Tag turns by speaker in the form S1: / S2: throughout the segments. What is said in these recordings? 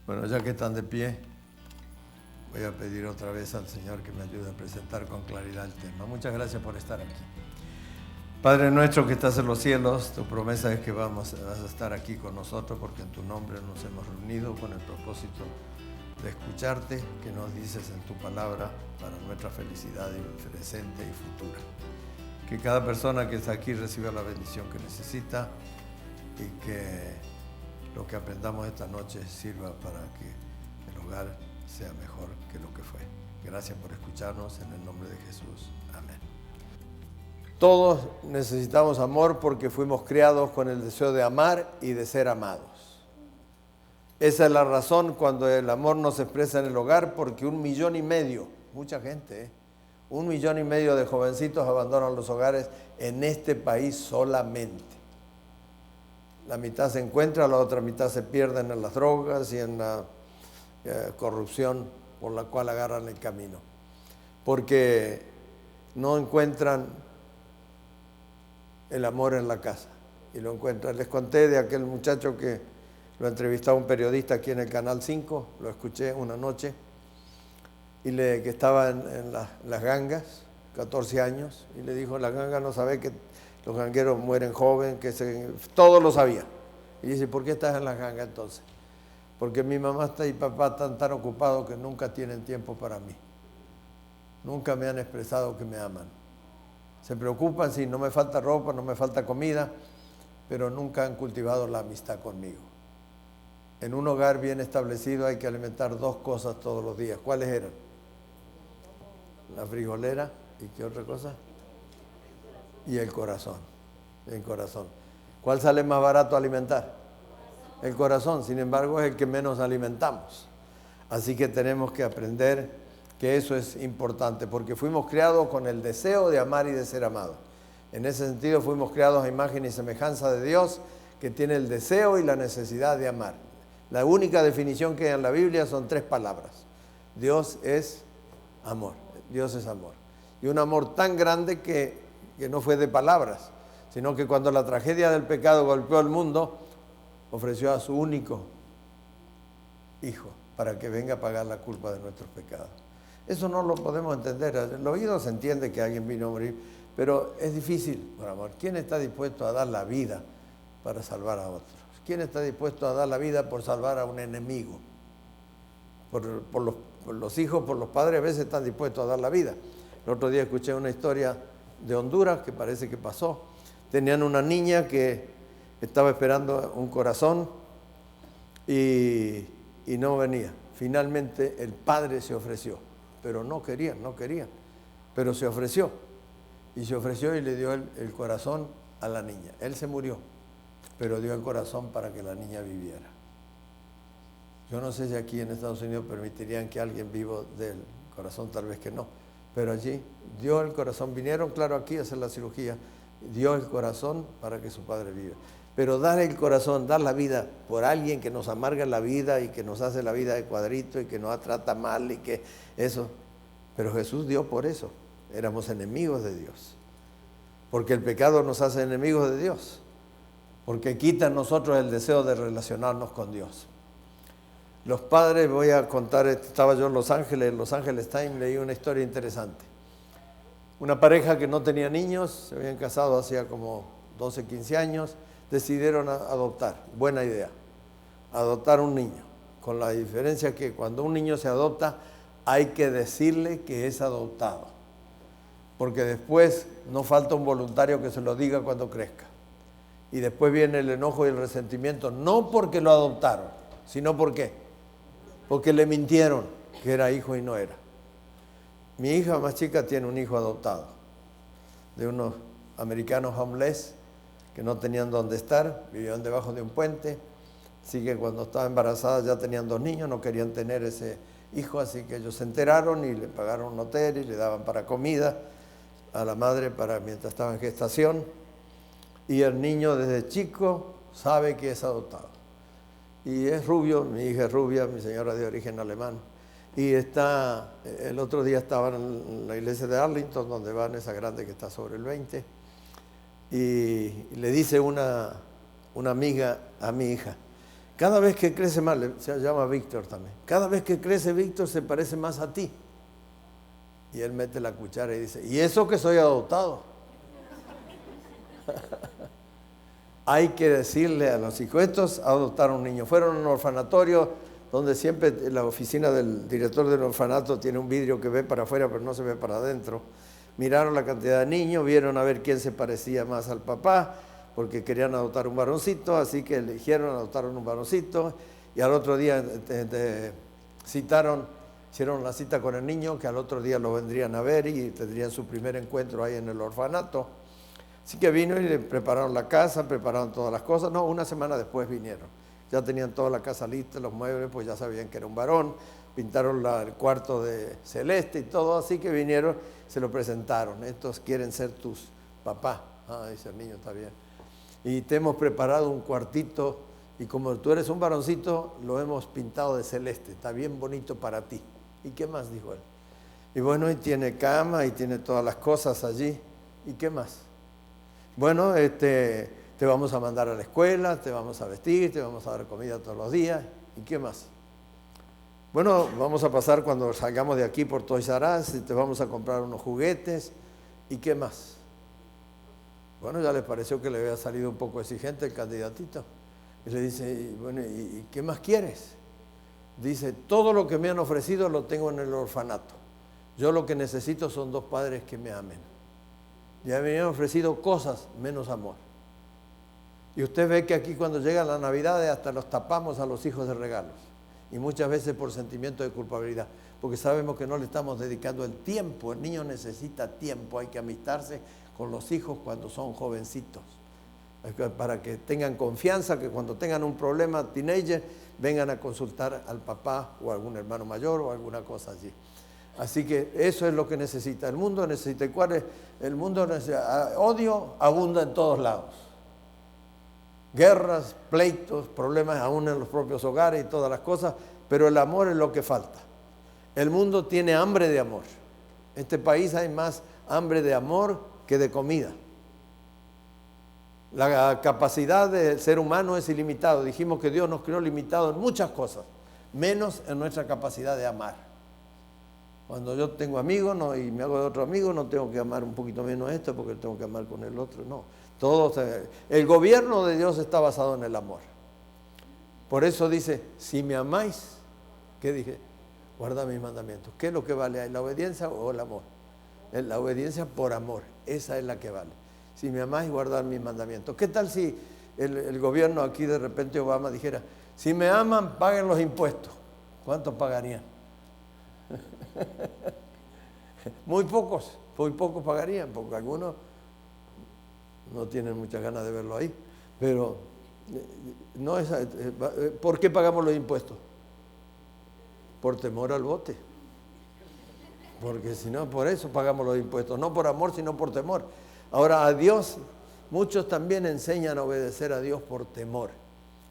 S1: Bueno, ya que están de pie, voy a pedir otra vez al Señor que me ayude a presentar con claridad el tema. Muchas gracias por estar aquí. Padre nuestro que estás en los cielos, tu promesa es que vas a estar aquí con nosotros porque en tu nombre nos hemos reunido con el propósito de escucharte, que nos dices en tu palabra para nuestra felicidad presente y futura. Que cada persona que está aquí reciba la bendición que necesita y que lo que aprendamos esta noche sirva para que el hogar sea mejor que lo que fue. Gracias por escucharnos en el nombre de Jesús. Amén. Todos necesitamos amor porque fuimos criados con el deseo de amar y de ser amados. Esa es la razón cuando el amor no se expresa en el hogar, porque 1,5 millones, mucha gente, 1,5 millones de jovencitos abandonan los hogares en este país solamente. La mitad se encuentra, la otra mitad se pierden en las drogas y en la corrupción por la cual agarran el camino. Porque no encuentran el amor en la casa. Y lo encuentran. Les conté de aquel muchacho que lo entrevistaba un periodista aquí en el Canal 5, lo escuché una noche, y que estaba en las gangas, 14 años, y le dijo, la ganga no sabe que los gangueros mueren joven, todo lo sabía. Y dice, ¿por qué estás en las gangas entonces? Porque mi mamá y papá están tan ocupados que nunca tienen tiempo para mí. Nunca me han expresado que me aman. Se preocupan si no me falta ropa, no me falta comida, pero nunca han cultivado la amistad conmigo. En un hogar bien establecido hay que alimentar 2 cosas todos los días. ¿Cuáles eran? La frijolera y ¿qué otra cosa? Y el corazón. El corazón. ¿Cuál sale más barato alimentar? El corazón, sin embargo, es el que menos alimentamos. Así que tenemos que aprender que eso es importante, porque fuimos creados con el deseo de amar y de ser amados. En ese sentido, fuimos creados a imagen y semejanza de Dios, que tiene el deseo y la necesidad de amar. La única definición que hay en la Biblia son 3 palabras. Dios es amor. Dios es amor. Y un amor tan grande que no fue de palabras, sino que cuando la tragedia del pecado golpeó al mundo, ofreció a su único hijo para que venga a pagar la culpa de nuestros pecados. Eso no lo podemos entender. El oído se entiende que alguien vino a morir, pero es difícil, por amor. ¿Quién está dispuesto a dar la vida para salvar a otros? ¿Quién está dispuesto a dar la vida por salvar a un enemigo? Por los hijos, por los padres, a veces están dispuestos a dar la vida. El otro día escuché una historia de Honduras que parece que pasó. Tenían una niña que estaba esperando un corazón y no venía. Finalmente el padre se ofreció, pero no querían, pero se ofreció. Y se ofreció y le dio el corazón a la niña. Él se murió, pero dio el corazón para que la niña viviera. Yo no sé si aquí en Estados Unidos permitirían que alguien vivo del corazón, tal vez que no. Pero allí dio el corazón. Vinieron, claro, aquí a hacer la cirugía. Dio el corazón para que su padre viva. Pero dar el corazón, dar la vida por alguien que nos amarga la vida y que nos hace la vida de cuadrito y que nos trata mal y que eso. Pero Jesús dio por eso. Éramos enemigos de Dios. Porque el pecado nos hace enemigos de Dios. Porque quita en nosotros el deseo de relacionarnos con Dios. Los padres, voy a contar, estaba yo en Los Angeles Times, leí una historia interesante. Una pareja que no tenía niños, se habían casado hacía como 12, 15 años, decidieron adoptar. Buena idea, adoptar un niño. Con la diferencia que cuando un niño se adopta, hay que decirle que es adoptado. Porque después no falta un voluntario que se lo diga cuando crezca. Y después viene el enojo y el resentimiento, no porque lo adoptaron, sino porque le mintieron que era hijo y no era. Mi hija más chica tiene un hijo adoptado, de unos americanos homeless que no tenían dónde estar, vivían debajo de un puente, así que cuando estaba embarazada ya tenían 2 niños, no querían tener ese hijo, así que ellos se enteraron y le pagaron un hotel y le daban para comida a la madre mientras estaba en gestación, y el niño desde chico sabe que es adoptado. Y es rubio, mi hija es rubia, mi señora de origen alemán. Y el otro día estaban en la iglesia de Arlington, donde van esa grande que está sobre el 20, y le dice una amiga a mi hija Cada vez que crece más, se llama Víctor también, cada vez que crece Víctor se parece más a ti. Y él mete la cuchara y dice, ¿y eso que soy adoptado? Hay que decirle a los hijos, estos adoptaron un niño, fueron a un orfanatorio donde siempre la oficina del director del orfanato tiene un vidrio que ve para afuera pero no se ve para adentro. Miraron la cantidad de niños, vieron a ver quién se parecía más al papá, porque querían adoptar un varoncito, así que eligieron, adoptaron un varoncito, y al otro día hicieron la cita con el niño, que al otro día lo vendrían a ver y tendrían su primer encuentro ahí en el orfanato. Así que vino y le prepararon la casa, prepararon todas las cosas. No, una semana después vinieron. Ya tenían toda la casa lista, los muebles, pues ya sabían que era un varón. Pintaron el cuarto de celeste y todo, así que vinieron, se lo presentaron. Estos quieren ser tus papás. Ah, dice el niño, está bien. Y te hemos preparado un cuartito y como tú eres un varoncito, lo hemos pintado de celeste. Está bien bonito para ti. ¿Y qué más? Dijo él. Y bueno, y tiene cama y tiene todas las cosas allí. ¿Y qué más? Bueno, te vamos a mandar a la escuela, te vamos a vestir, te vamos a dar comida todos los días. ¿Y qué más? Bueno, vamos a pasar cuando salgamos de aquí por Toys R Us y te vamos a comprar unos juguetes. ¿Y qué más? Bueno, ya les pareció que le había salido un poco exigente el candidatito. Y le dice, bueno, ¿y qué más quieres? Dice, todo lo que me han ofrecido lo tengo en el orfanato. Yo lo que necesito son 2 padres que me amen. Ya me han ofrecido cosas menos amor. Y usted ve que aquí cuando llega la Navidad hasta los tapamos a los hijos de regalos. Y muchas veces por sentimiento de culpabilidad. Porque sabemos que no le estamos dedicando el tiempo. El niño necesita tiempo. Hay que amistarse con los hijos cuando son jovencitos. Para que tengan confianza, que cuando tengan un problema teenager, vengan a consultar al papá o a algún hermano mayor o alguna cosa allí. Así que eso es lo que necesita. El mundo necesita. ¿Y cuál es? El mundo necesita. Odio abunda en todos lados. Guerras, pleitos, problemas aún en los propios hogares y todas las cosas, pero el amor es lo que falta. El mundo tiene hambre de amor. En este país hay más hambre de amor que de comida. La capacidad del ser humano es ilimitada. Dijimos que Dios nos creó limitados en muchas cosas, menos en nuestra capacidad de amar. Cuando yo tengo amigos y me hago de otro amigo, no tengo que amar un poquito menos esto porque tengo que amar con el otro, no. El gobierno de Dios está basado en el amor. Por eso dice, si me amáis, ¿qué dije? Guarda mis mandamientos. ¿Qué es lo que vale? ¿La obediencia o el amor? La obediencia por amor, esa es la que vale. Si me amáis, guardar mis mandamientos. ¿Qué tal si el gobierno aquí de repente Obama dijera, si me aman, paguen los impuestos? ¿Cuántos pagarían? Muy pocos pagarían, porque algunos no tienen muchas ganas de verlo ahí. Pero no es, ¿por qué pagamos los impuestos? Por temor al bote. Porque si no, por eso pagamos los impuestos, no por amor, sino por temor. Ahora, a Dios, muchos también enseñan a obedecer a Dios por temor.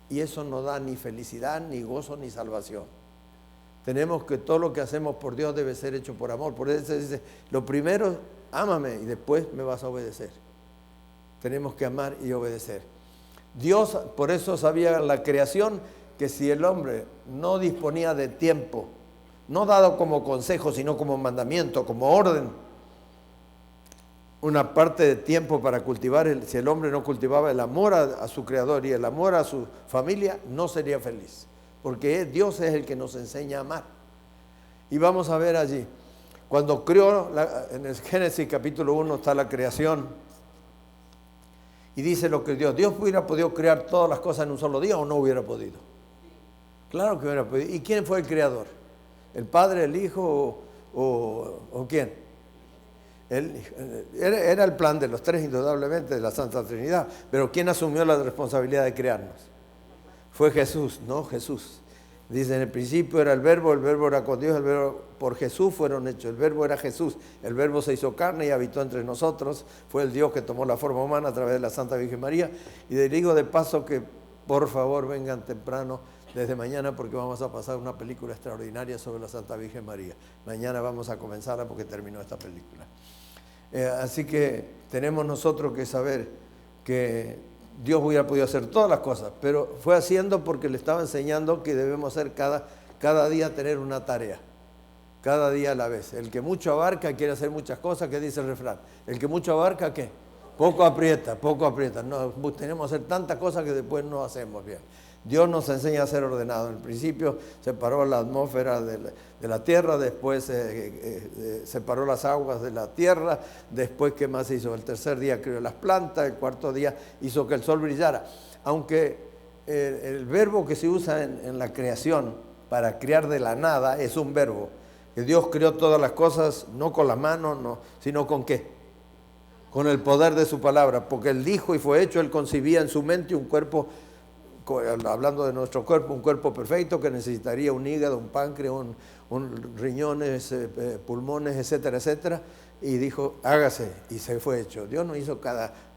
S1: Y eso no da ni felicidad, ni gozo, ni salvación. Tenemos que todo lo que hacemos por Dios debe ser hecho por amor. Por eso se dice, lo primero, ámame y después me vas a obedecer. Tenemos que amar y obedecer. Dios, por eso sabía en la creación que si el hombre no disponía de tiempo, no dado como consejo, sino como mandamiento, como orden, una parte de tiempo para cultivar, si el hombre no cultivaba el amor a su creador y el amor a su familia, no sería feliz. Porque Dios es el que nos enseña a amar. Y vamos a ver allí, cuando creó, en el Génesis capítulo 1 está la creación, y dice lo que Dios hubiera podido crear todas las cosas en un solo día o no hubiera podido. Claro que hubiera podido. ¿Y quién fue el creador? ¿El Padre, el Hijo o quién? Era el plan de los tres, indudablemente, de la Santa Trinidad. Pero ¿quién asumió la responsabilidad de crearnos? Fue Jesús, ¿no? Jesús. Dice, en el principio era el verbo era con Dios, el verbo por Jesús fueron hechos. El verbo era Jesús. El verbo se hizo carne y habitó entre nosotros. Fue el Dios que tomó la forma humana a través de la Santa Virgen María. Y le digo de paso que por favor vengan temprano desde mañana porque vamos a pasar una película extraordinaria sobre la Santa Virgen María. Mañana vamos a comenzarla porque terminó esta película. Así que tenemos nosotros que saber que Dios hubiera podido hacer todas las cosas, pero fue haciendo porque le estaba enseñando que debemos hacer cada día tener una tarea, cada día a la vez. El que mucho abarca quiere hacer muchas cosas, ¿qué dice el refrán? El que mucho abarca, ¿qué? Poco aprieta, poco aprieta. No, tenemos que hacer tantas cosas que después no hacemos bien. Dios nos enseña a ser ordenado. En el principio separó la atmósfera de la tierra, después separó las aguas de la tierra, después ¿qué más hizo? El tercer día creó las plantas, el cuarto día hizo que el sol brillara. Aunque el verbo que se usa en la creación para crear de la nada es un verbo, que Dios creó todas las cosas no con las manos, no, sino ¿con qué? Con el poder de su palabra, porque Él dijo y fue hecho, Él concibía en su mente un cuerpo, hablando de nuestro cuerpo, un cuerpo perfecto que necesitaría un hígado, un páncreas, un riñones, pulmones, etcétera, etcétera, y dijo, hágase, y se fue hecho. Dios no hizo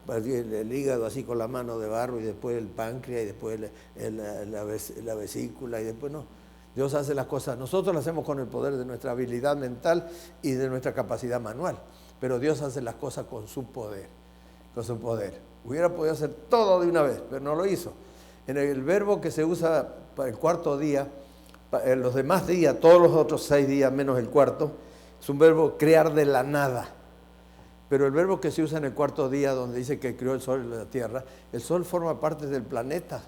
S1: el hígado así con la mano de barro, y después el páncreas, y después la vesícula, y después no. Dios hace las cosas, nosotros las hacemos con el poder de nuestra habilidad mental y de nuestra capacidad manual, pero Dios hace las cosas con su poder, con su poder. Hubiera podido hacer todo de una vez, pero no lo hizo. En el verbo que se usa para el cuarto día, en los demás días, todos los otros 6 días menos el cuarto, es un verbo crear de la nada. Pero el verbo que se usa en el cuarto día, donde dice que creó el sol y la tierra, el sol forma parte del planeta,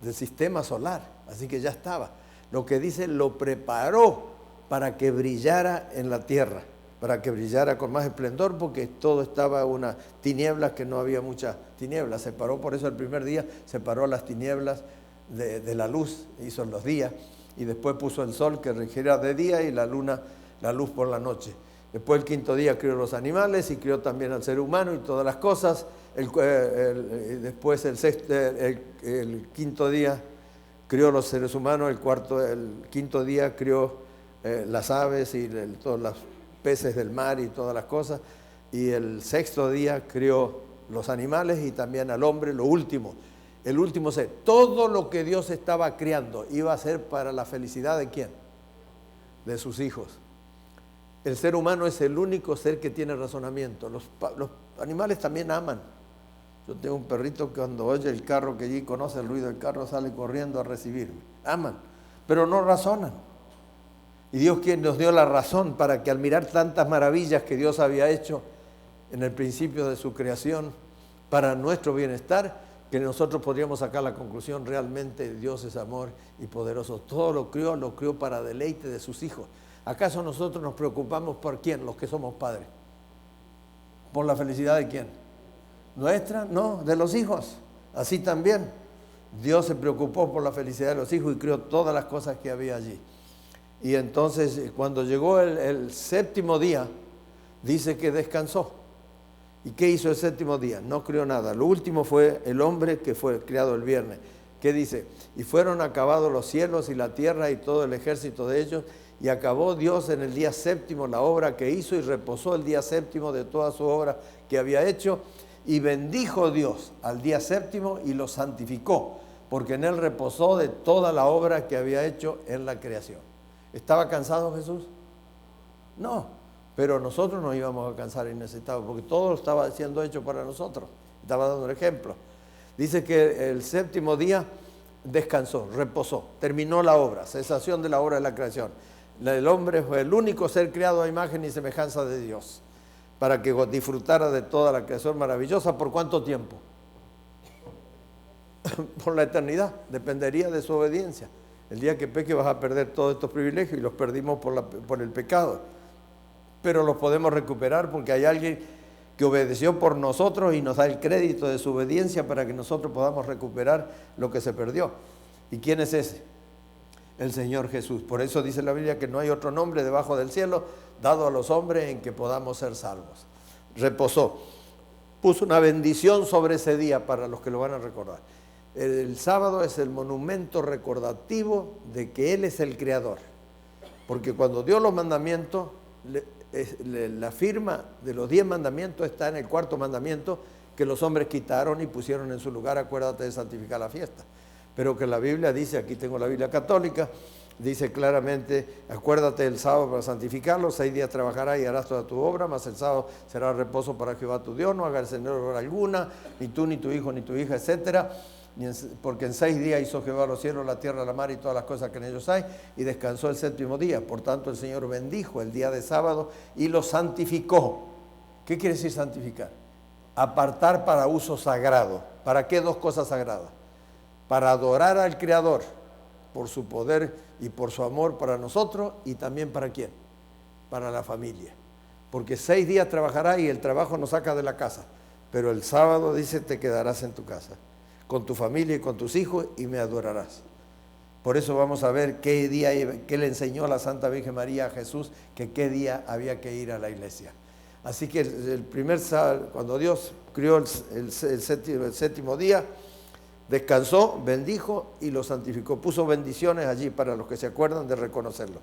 S1: del sistema solar, así que ya estaba. Lo que dice, lo preparó para que brillara en la tierra, para que brillara con más esplendor, porque todo estaba una tinieblas, que no había muchas tinieblas. Separó, por eso el primer día separó las tinieblas de la luz, hizo los días, y después puso el sol que regiera de día y la luna, la luz por la noche. Después el quinto día creó los animales y creó también al ser humano y todas las cosas. Después el quinto día creó los seres humanos, el quinto día creó las aves y todos los peces del mar y todas las cosas, y el sexto día creó los animales y también al hombre, lo último, el último ser. Todo lo que Dios estaba creando iba a ser para la felicidad ¿de quién? De sus hijos. El ser humano es el único ser que tiene razonamiento. Los animales también aman. Yo tengo un perrito que cuando oye el carro, que allí conoce el ruido del carro, sale corriendo a recibirme. Aman, pero no razonan. Y Dios quien nos dio la razón para que al mirar tantas maravillas que Dios había hecho en el principio de su creación para nuestro bienestar, que nosotros podríamos sacar la conclusión, realmente Dios es amor y poderoso. Todo lo creó para deleite de sus hijos. ¿Acaso nosotros nos preocupamos por quién? Los que somos padres. ¿Por la felicidad de quién? ¿Nuestra? No, de los hijos. Así también Dios se preocupó por la felicidad de los hijos y creó todas las cosas que había allí. Y entonces cuando llegó el séptimo día, dice que descansó. ¿Y qué hizo el séptimo día? No creó nada. Lo último fue el hombre que fue creado el viernes. ¿Qué dice? Y fueron acabados los cielos y la tierra y todo el ejército de ellos, y acabó Dios en el día séptimo la obra que hizo, y reposó el día séptimo de toda su obra que había hecho, y bendijo Dios al día séptimo y lo santificó, porque en él reposó de toda la obra que había hecho en la creación. ¿Estaba cansado Jesús? No, pero nosotros nos íbamos a cansar y necesitábamos, porque todo estaba siendo hecho para nosotros. Estaba dando un ejemplo. Dice que el séptimo día descansó, reposó, terminó la obra, cesación de la obra de la creación. El hombre fue el único ser creado a imagen y semejanza de Dios, para que disfrutara de toda la creación maravillosa. ¿Por cuánto tiempo? Por la eternidad, dependería de su obediencia. El día que peque vas a perder todos estos privilegios, y los perdimos por el pecado. Pero los podemos recuperar porque hay alguien que obedeció por nosotros y nos da el crédito de su obediencia para que nosotros podamos recuperar lo que se perdió. ¿Y quién es ese? El Señor Jesús. Por eso dice la Biblia que no hay otro nombre debajo del cielo dado a los hombres en que podamos ser salvos. Reposó. Puso una bendición sobre ese día para los que lo van a recordar. El sábado es el monumento recordativo de que Él es el creador. Porque cuando dio los mandamientos, la firma de los 10 mandamientos está en el cuarto mandamiento, que los hombres quitaron y pusieron en su lugar: acuérdate de santificar la fiesta. Pero que la Biblia dice, aquí tengo la Biblia católica, dice claramente, acuérdate del sábado para santificarlo, 6 días trabajarás y harás toda tu obra, mas el sábado será reposo para Jehová tu Dios, no hagas el Señor obra alguna, ni tú, ni tu hijo, ni tu hija, etcétera. Porque en 6 días hizo Jehová los cielos, la tierra, la mar y todas las cosas que en ellos hay, y descansó el 7º día. Por tanto, el Señor bendijo el día de sábado y lo santificó. ¿Qué quiere decir santificar? Apartar para uso sagrado. ¿Para qué 2 cosas sagradas? Para adorar al Creador por su poder y por su amor para nosotros, y también ¿para quién? Para la familia. Porque 6 días trabajarás y el trabajo nos saca de la casa, pero el sábado dice te quedarás en tu casa, con tu familia y con tus hijos, y me adorarás. Por eso vamos a ver qué le enseñó la Santa Virgen María a Jesús, que qué día había que ir a la iglesia. Así que el primer sábado, cuando Dios crió el 7º día, descansó, bendijo y lo santificó. Puso bendiciones allí para los que se acuerdan de reconocerlo.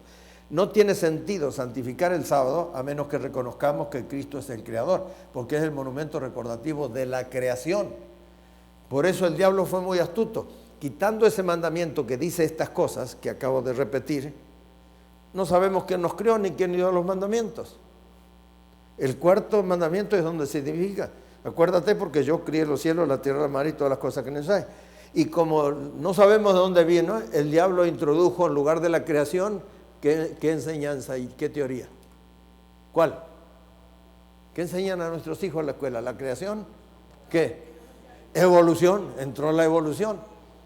S1: No tiene sentido santificar el sábado a menos que reconozcamos que Cristo es el Creador, porque es el monumento recordativo de la creación. Por eso el diablo fue muy astuto. Quitando ese mandamiento que dice estas cosas que acabo de repetir, no sabemos quién nos creó ni quién dio los mandamientos. El 4º mandamiento es donde se significa: acuérdate porque yo crié los cielos, la tierra, la mar y todas las cosas que en ellos hay. Y como no sabemos de dónde vino, el diablo introdujo en lugar de la creación, ¿qué enseñanza y qué teoría? ¿Cuál? ¿Qué enseñan a nuestros hijos en la escuela? ¿La creación? ¿Qué? Evolución. Entró la evolución.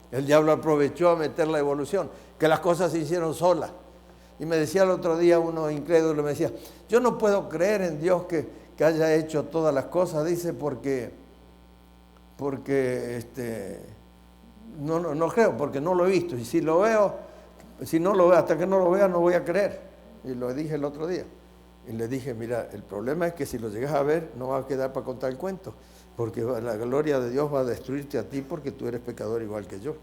S1: El diablo aprovechó a meter la evolución, que las cosas se hicieron solas. Y me decía el otro día uno incrédulo, me decía, yo no puedo creer en Dios que haya hecho todas las cosas, dice, porque no creo, porque no lo he visto. Y si no lo veo, hasta que no lo vea no voy a creer. Y lo dije el otro día. Y le dije, mira, el problema es que si lo llegas a ver, no va a quedar para contar el cuento, porque la gloria de Dios va a destruirte a ti porque tú eres pecador igual que yo.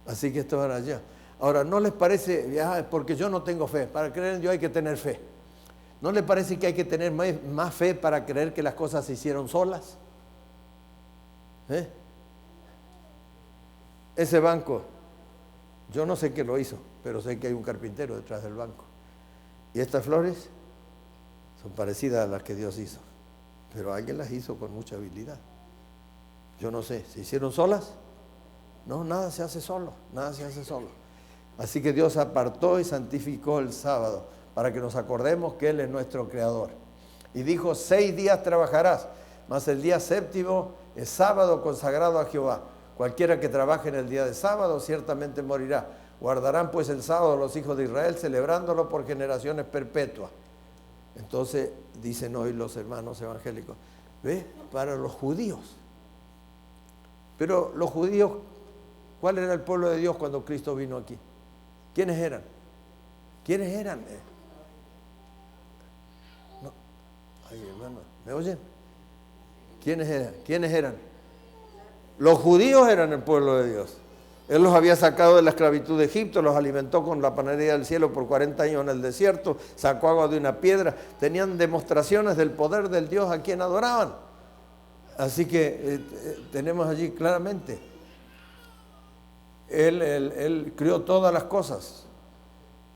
S1: Así que esto van allá. Ahora, ¿no les parece, porque yo no tengo fe? Para creer en Dios hay que tener fe. ¿No les parece que hay que tener más fe para creer que las cosas se hicieron solas? Ese banco, yo no sé qué lo hizo, pero sé que hay un carpintero detrás del banco. Y estas flores son parecidas a las que Dios hizo, pero alguien las hizo con mucha habilidad. Yo no sé, ¿se hicieron solas? No, nada se hace solo, nada se hace solo. Así que Dios apartó y santificó el sábado para que nos acordemos que Él es nuestro Creador. Y dijo, 6 días trabajarás, mas el día 7º es sábado consagrado a Jehová. Cualquiera que trabaje en el día de sábado ciertamente morirá. Guardarán pues el sábado los hijos de Israel, celebrándolo por generaciones perpetuas. Entonces dicen hoy los hermanos evangélicos, ¿ve? Para los judíos. Pero los judíos, ¿cuál era el pueblo de Dios cuando Cristo vino aquí? ¿Quiénes eran? ¿Quiénes eran? No. Ay, hermano, ¿me oyen? ¿Quiénes eran? Los judíos eran el pueblo de Dios. Él los había sacado de la esclavitud de Egipto, los alimentó con la panería del cielo por 40 años en el desierto, sacó agua de una piedra, tenían demostraciones del poder del Dios a quien adoraban. Así que tenemos allí claramente, Él crió todas las cosas.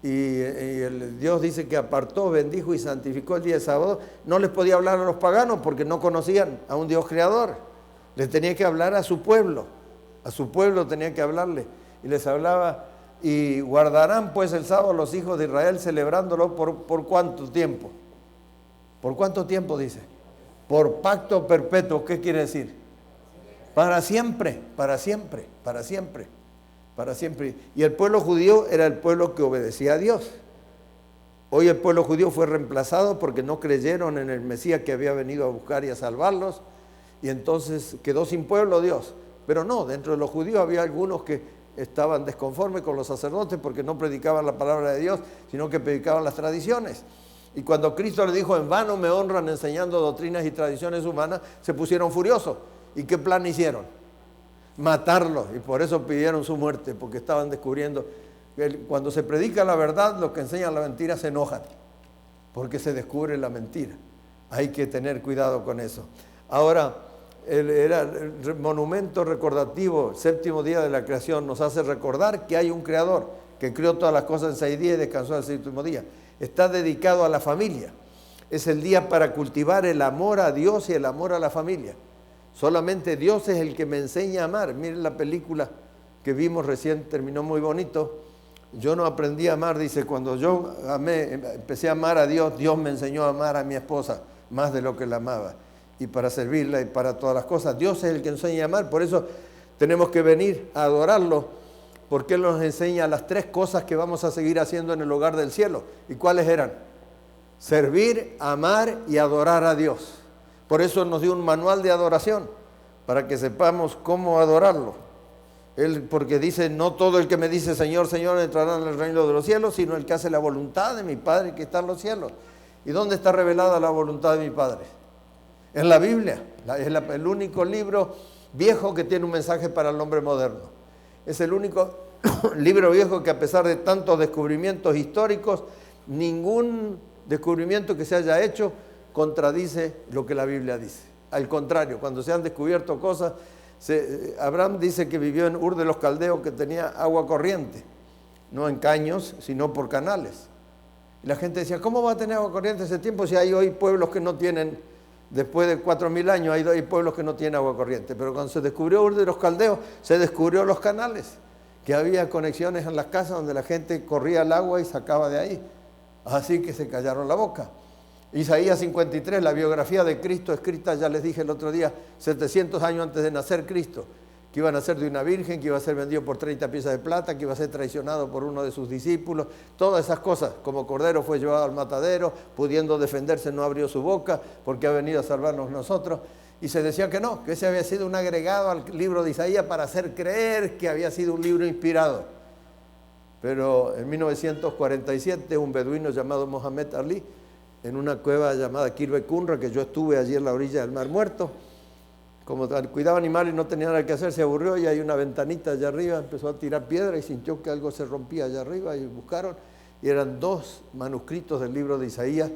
S1: Y el Dios dice que apartó, bendijo y santificó el día de sábado. No les podía hablar a los paganos porque no conocían a un Dios creador. Les tenía que hablar a su pueblo tenía que hablarle. Y les hablaba, y guardarán pues el sábado los hijos de Israel celebrándolo por ¿cuánto tiempo? ¿Por cuánto tiempo dice? Por pacto perpetuo. ¿Qué quiere decir? Para siempre, para siempre, para siempre. Para siempre. Y el pueblo judío era el pueblo que obedecía a Dios. Hoy el pueblo judío fue reemplazado porque no creyeron en el Mesías que había venido a buscar y a salvarlos, y entonces quedó sin pueblo Dios. Pero no, dentro de los judíos había algunos que estaban desconformes con los sacerdotes porque no predicaban la palabra de Dios, sino que predicaban las tradiciones. Y cuando Cristo le dijo, en vano me honran enseñando doctrinas y tradiciones humanas, se pusieron furiosos. ¿Y qué plan hicieron? Matarlo, y por eso pidieron su muerte, porque estaban descubriendo que cuando se predica la verdad, los que enseñan la mentira se enojan, porque se descubre la mentira. Hay que tener cuidado con eso. Ahora, era el monumento recordativo, 7º día de la creación, nos hace recordar que hay un creador, que creó todas las cosas en 6 días y descansó el séptimo día. Está dedicado a la familia. Es el día para cultivar el amor a Dios y el amor a la familia. Solamente Dios es el que me enseña a amar. Miren la película que vimos recién, terminó muy bonito. Yo no aprendí a amar, dice, cuando yo empecé a amar a Dios, Dios me enseñó a amar a mi esposa más de lo que la amaba. Y para servirla y para todas las cosas. Dios es el que enseña a amar, por eso tenemos que venir a adorarlo, porque Él nos enseña las 3 cosas que vamos a seguir haciendo en el hogar del cielo. ¿Y cuáles eran? Servir, amar y adorar a Dios. Por eso nos dio un manual de adoración, para que sepamos cómo adorarlo. Él, porque dice, no todo el que me dice Señor, Señor entrará en el reino de los cielos, sino el que hace la voluntad de mi Padre que está en los cielos. ¿Y dónde está revelada la voluntad de mi Padre? En la Biblia. Es el único libro viejo que tiene un mensaje para el hombre moderno. Es el único libro viejo que, a pesar de tantos descubrimientos históricos, ningún descubrimiento que se haya hecho contradice lo que la Biblia dice. Al contrario, cuando se han descubierto cosas, Abraham dice que vivió en Ur de los Caldeos, que tenía agua corriente, no en caños, sino por canales. Y la gente decía, ¿cómo va a tener agua corriente ese tiempo si hay hoy pueblos que no tienen, después de 4000 años, hay pueblos que no tienen agua corriente? Pero cuando se descubrió Ur de los Caldeos, se descubrió los canales, que había conexiones en las casas donde la gente corría el agua y sacaba de ahí. Así que se callaron la boca. Isaías 53, la biografía de Cristo, escrita, ya les dije el otro día, 700 años antes de nacer Cristo, que iba a nacer de una virgen, que iba a ser vendido por 30 piezas de plata, que iba a ser traicionado por uno de sus discípulos, todas esas cosas. Como cordero fue llevado al matadero, pudiendo defenderse no abrió su boca, porque ha venido a salvarnos nosotros. Y se decía que no, que ese había sido un agregado al libro de Isaías para hacer creer que había sido un libro inspirado. Pero en 1947, un beduino llamado Mohamed Ali, en una cueva llamada Kirbe Kunra, que yo estuve allí en la orilla del Mar Muerto, como cuidaba animales y no tenía nada que hacer, se aburrió y hay una ventanita allá arriba, empezó a tirar piedra y sintió que algo se rompía allá arriba y buscaron, y eran 2 manuscritos del libro de Isaías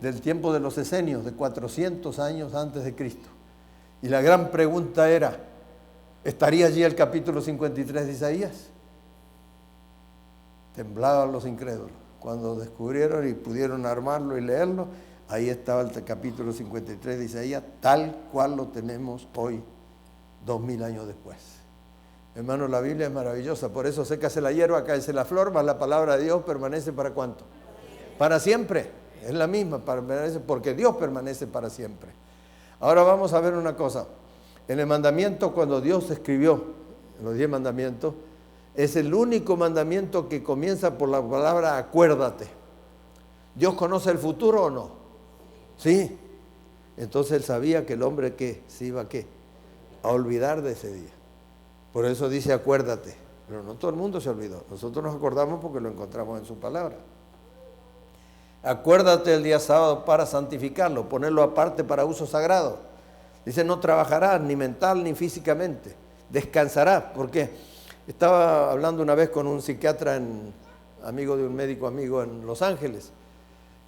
S1: del tiempo de los esenios, de 400 años antes de Cristo. Y la gran pregunta era, ¿estaría allí el capítulo 53 de Isaías? Temblaban los incrédulos. Cuando descubrieron y pudieron armarlo y leerlo, ahí estaba el capítulo 53 de Isaías, tal cual lo tenemos hoy, 2000 años después. Hermanos, la Biblia es maravillosa, por eso sécase la hierba, cáese la flor, mas la palabra de Dios permanece ¿para cuánto? Para siempre, es la misma, porque Dios permanece para siempre. Ahora vamos a ver una cosa. En el mandamiento, cuando Dios escribió los 10 mandamientos, es el único mandamiento que comienza por la palabra acuérdate. ¿Dios conoce el futuro o no? Sí. Entonces Él sabía que el hombre se iba a olvidar de ese día. Por eso dice acuérdate. Pero no todo el mundo se olvidó. Nosotros nos acordamos porque lo encontramos en su palabra. Acuérdate el día sábado para santificarlo, ponerlo aparte para uso sagrado. Dice, no trabajarás ni mental ni físicamente. Descansarás. ¿Por qué? Estaba hablando una vez con un psiquiatra, amigo de un médico amigo en Los Ángeles,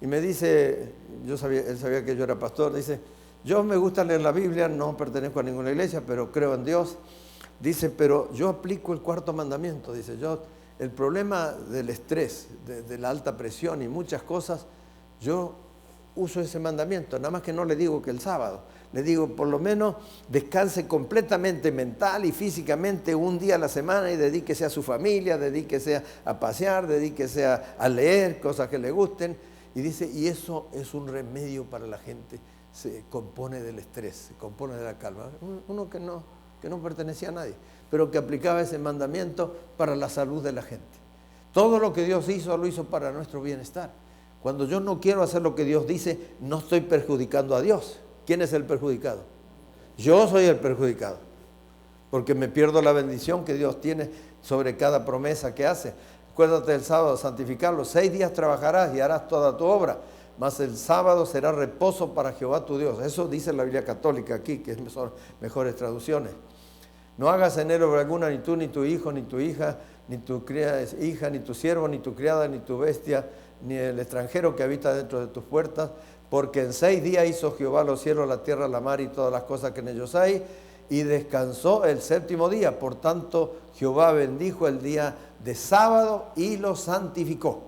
S1: y me dice, él sabía que yo era pastor, dice, yo me gusta leer la Biblia, no pertenezco a ninguna iglesia, pero creo en Dios. Dice, pero yo aplico el 4º mandamiento. Dice, el problema del estrés, de la alta presión y muchas cosas, yo uso ese mandamiento, nada más que no le digo que el sábado. Le digo, por lo menos descanse completamente mental y físicamente un día a la semana y dedíquese a su familia, dedíquese a pasear, dedíquese a leer cosas que le gusten. Y dice, y eso es un remedio para la gente, se compone del estrés, se compone de la calma. Uno que no pertenecía a nadie, pero que aplicaba ese mandamiento para la salud de la gente. Todo lo que Dios hizo, lo hizo para nuestro bienestar. Cuando yo no quiero hacer lo que Dios dice, no estoy perjudicando a Dios. ¿Quién es el perjudicado? Yo soy el perjudicado, porque me pierdo la bendición que Dios tiene sobre cada promesa que hace. Acuérdate del sábado, santificarlo. 6 días trabajarás y harás toda tu obra, mas el sábado será reposo para Jehová tu Dios. Eso dice la Biblia católica aquí, que son mejores traducciones. No hagas en él obra alguna, ni tú, ni tu hijo, ni tu hija, ni tu hija, ni tu siervo, ni tu criada, ni tu bestia, ni el extranjero que habita dentro de tus puertas, porque en 6 días hizo Jehová los cielos, la tierra, la mar y todas las cosas que en ellos hay, y descansó el séptimo día. Por tanto, Jehová bendijo el día de sábado y lo santificó.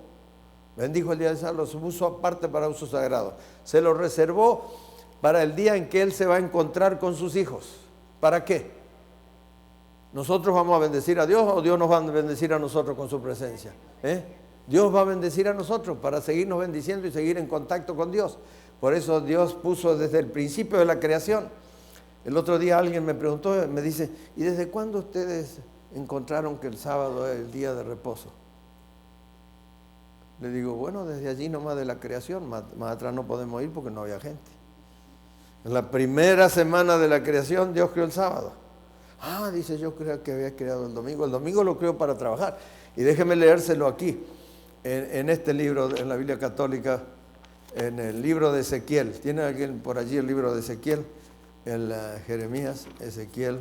S1: Bendijo el día de sábado, lo puso aparte para uso sagrado. Se lo reservó para el día en que Él se va a encontrar con sus hijos. ¿Para qué? ¿Nosotros vamos a bendecir a Dios o Dios nos va a bendecir a nosotros con su presencia? Dios va a bendecir a nosotros para seguirnos bendiciendo y seguir en contacto con Dios. Por eso Dios puso desde el principio de la creación. El otro día alguien me preguntó, me dice, ¿y desde cuándo ustedes encontraron que el sábado es el día de reposo? Le digo, bueno, desde allí nomás de la creación, más atrás no podemos ir porque no había gente. En la primera semana de la creación Dios creó el sábado. Ah, dice, yo creo que había creado el domingo. El domingo lo creó para trabajar. Y déjeme leérselo aquí, en este libro, en la Biblia Católica, en el libro de Ezequiel. ¿Tiene alguien por allí el libro de Ezequiel? El Jeremías, Ezequiel,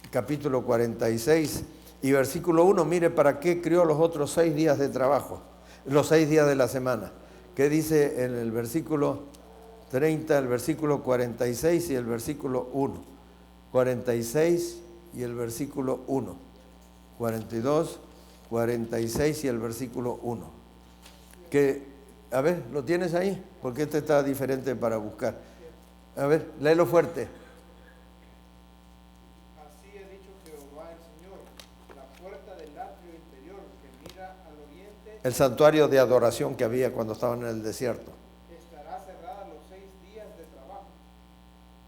S1: capítulo 46 y versículo 1. Mire, ¿para qué creó los otros 6 días de trabajo? Los 6 días de la semana. ¿Qué dice en el versículo 30, el versículo 46 y el versículo 1? 46 y el versículo 1. 42, 46 y el versículo 1. Que, a ver, ¿lo tienes ahí? Porque este está diferente para buscar. A ver, léelo fuerte.
S2: Así ha dicho Jehová el Señor, la puerta del atrio interior que mira al oriente,
S1: El santuario de adoración que había cuando estaban en el desierto.
S2: estará cerrada los 6 días de trabajo,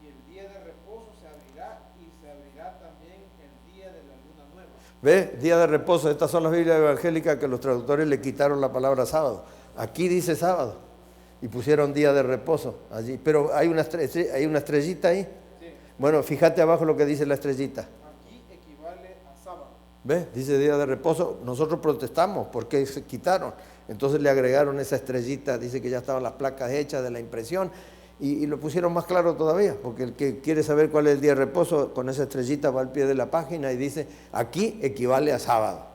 S2: y el día de reposo se abrirá, y se abrirá también el día de la luna nueva.
S1: ¿Ve? Día de reposo. Estas son las Biblias evangélicas que los traductores le quitaron la palabra sábado. Aquí dice sábado y pusieron día de reposo allí. Pero hay una estrellita ahí.
S2: Sí.
S1: Bueno, fíjate abajo lo que dice la estrellita.
S2: Aquí equivale a sábado.
S1: ¿Ves? Dice día de reposo. Nosotros protestamos porque se quitaron. Entonces le agregaron esa estrellita. Dice que ya estaban las placas hechas de la impresión. Y lo pusieron más claro todavía. Porque el que quiere saber cuál es el día de reposo, con esa estrellita va al pie de la página y dice, aquí equivale a sábado.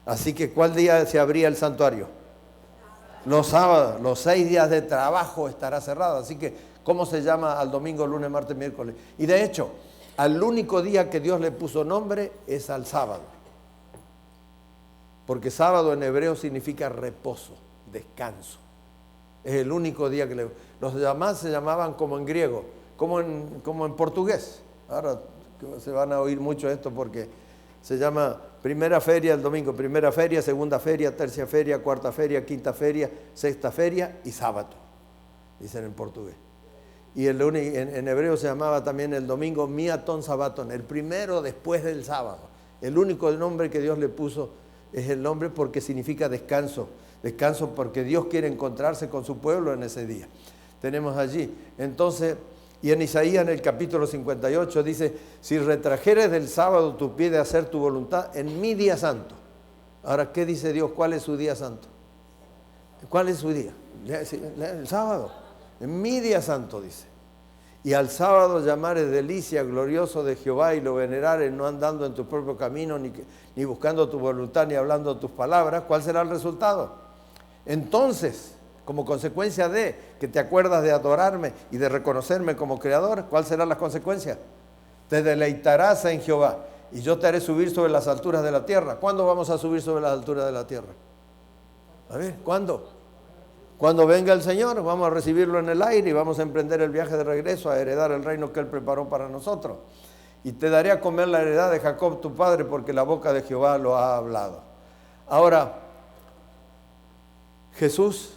S1: Así que, ¿cuál día se abría el santuario? Los sábados. Los 6 días de trabajo estará cerrado. Así que, ¿cómo se llama al domingo, lunes, martes, miércoles? Y de hecho, al único día que Dios le puso nombre es al sábado. Porque sábado en hebreo significa reposo, descanso. Es el único día que los demás se llamaban como en griego, como en portugués. Ahora se van a oír mucho esto porque se llama primera feria el domingo, primera feria, segunda feria, tercera feria, cuarta feria, quinta feria, sexta feria y sábado, dicen en portugués. Y en hebreo se llamaba también el domingo miaton sabaton, el primero después del sábado. El único nombre que Dios le puso es el nombre porque significa descanso. Descanso porque Dios quiere encontrarse con su pueblo en ese día. Tenemos allí. Entonces, y en Isaías en el capítulo 58 dice, si retrajeres del sábado tu pie de hacer tu voluntad en mi día santo. Ahora, ¿qué dice Dios? ¿Cuál es su día santo? ¿Cuál es su día? El sábado. En mi día santo, dice. Y al sábado llamares delicia, glorioso de Jehová, y lo venerares, no andando en tu propio camino, ni buscando tu voluntad, ni hablando tus palabras. ¿Cuál será el resultado? Entonces, como consecuencia de que te acuerdas de adorarme y de reconocerme como creador, ¿cuál será la consecuencia? Te deleitarás en Jehová y yo te haré subir sobre las alturas de la tierra. ¿Cuándo vamos a subir sobre las alturas de la tierra? A ver, ¿cuándo? Cuando venga el Señor, vamos a recibirlo en el aire y vamos a emprender el viaje de regreso a heredar el reino que Él preparó para nosotros. Y te daré a comer la heredad de Jacob tu padre, porque la boca de Jehová lo ha hablado. Ahora, Jesús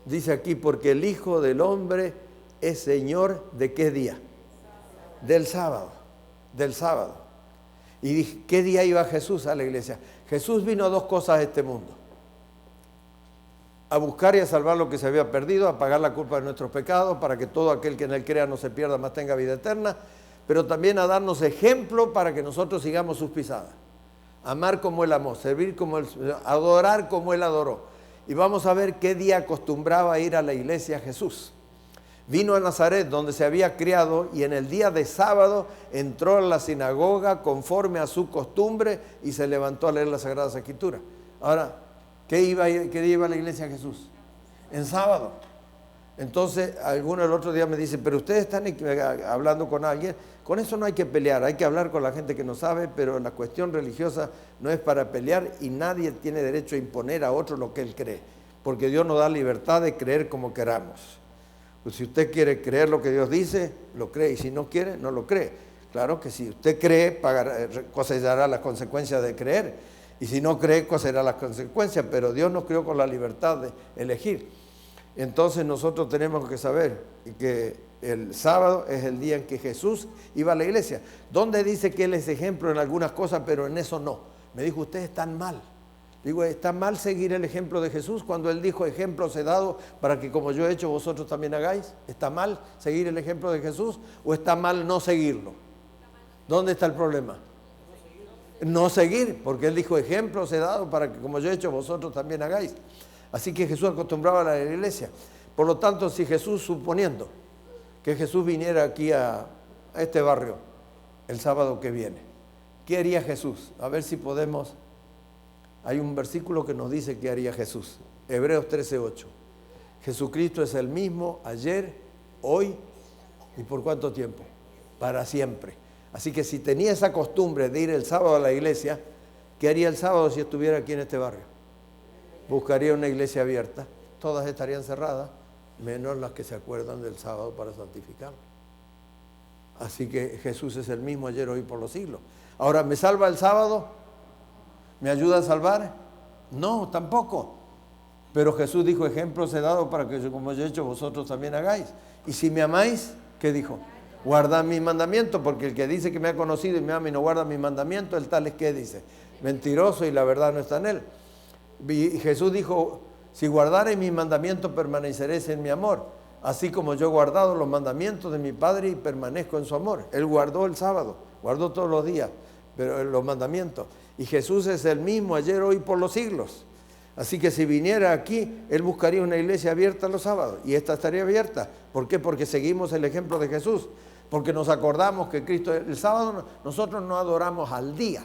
S1: dice aquí, porque el Hijo del Hombre es Señor ¿de qué día? Del sábado, del sábado. Y dije, ¿qué día iba Jesús a la iglesia? Jesús vino a 2 cosas a este mundo. A buscar y a salvar lo que se había perdido, a pagar la culpa de nuestros pecados, para que todo aquel que en Él crea no se pierda, más tenga vida eterna, pero también a darnos ejemplo para que nosotros sigamos sus pisadas. Amar como Él amó, servir como Él, adorar como Él adoró. Y vamos a ver qué día acostumbraba ir a la iglesia Jesús. Vino a Nazaret, donde se había criado, y en el día de sábado entró a la sinagoga conforme a su costumbre y se levantó a leer las Sagradas Escrituras. Ahora, ¿qué día iba a la iglesia Jesús? En sábado. Entonces, alguno el otro día me dice, pero ustedes están hablando con alguien. Con eso no hay que pelear, hay que hablar con la gente que no sabe, pero la cuestión religiosa no es para pelear y nadie tiene derecho a imponer a otro lo que él cree, porque Dios nos da libertad de creer como queramos. Pues si usted quiere creer lo que Dios dice, lo cree, y si no quiere, no lo cree. Claro que si usted cree, cosechará las consecuencias de creer, y si no cree, cosechará las consecuencias, pero Dios nos creó con la libertad de elegir. Entonces nosotros tenemos que saber que el sábado es el día en que Jesús iba a la iglesia. ¿Dónde dice que Él es ejemplo en algunas cosas, pero en eso no? Me dijo, ustedes están mal. Digo, ¿está mal seguir el ejemplo de Jesús cuando Él dijo, ejemplos he dado para que como yo he hecho, vosotros también hagáis? ¿Está mal seguir el ejemplo de Jesús o está mal no seguirlo? ¿Dónde está el problema? No seguir, porque Él dijo, ejemplos he dado para que como yo he hecho, vosotros también hagáis. Así que Jesús acostumbraba a la iglesia. Por lo tanto, si Jesús, suponiendo que Jesús viniera aquí a este barrio el sábado que viene, ¿qué haría Jesús? A ver si podemos. Hay un versículo que nos dice qué haría Jesús. Hebreos 13:8. Jesucristo es el mismo ayer, hoy y ¿por cuánto tiempo? Para siempre. Así que si tenía esa costumbre de ir el sábado a la iglesia, ¿qué haría el sábado si estuviera aquí en este barrio? Buscaría una iglesia abierta. Todas estarían cerradas, menos las que se acuerdan del sábado para santificarlo. Así que Jesús es el mismo ayer, hoy, por los siglos. Ahora, ¿me salva el sábado? ¿Me ayuda a salvar? No, tampoco. Pero Jesús dijo, ejemplos he dado para que como yo he hecho, vosotros también hagáis. Y si me amáis, ¿qué dijo? Guardad mis mandamientos, porque el que dice que me ha conocido y me ama y no guarda mis mandamientos, el tal es que dice, mentiroso y la verdad no está en él. Y Jesús dijo, si guardareis mis mandamientos, permaneceréis en mi amor, así como yo he guardado los mandamientos de mi Padre y permanezco en su amor. Él guardó el sábado, guardó todos los días, pero los mandamientos. Y Jesús es el mismo ayer, hoy, por los siglos. Así que si viniera aquí, Él buscaría una iglesia abierta los sábados, y esta estaría abierta. ¿Por qué? Porque seguimos el ejemplo de Jesús, porque nos acordamos que Cristo, el sábado nosotros no adoramos al día,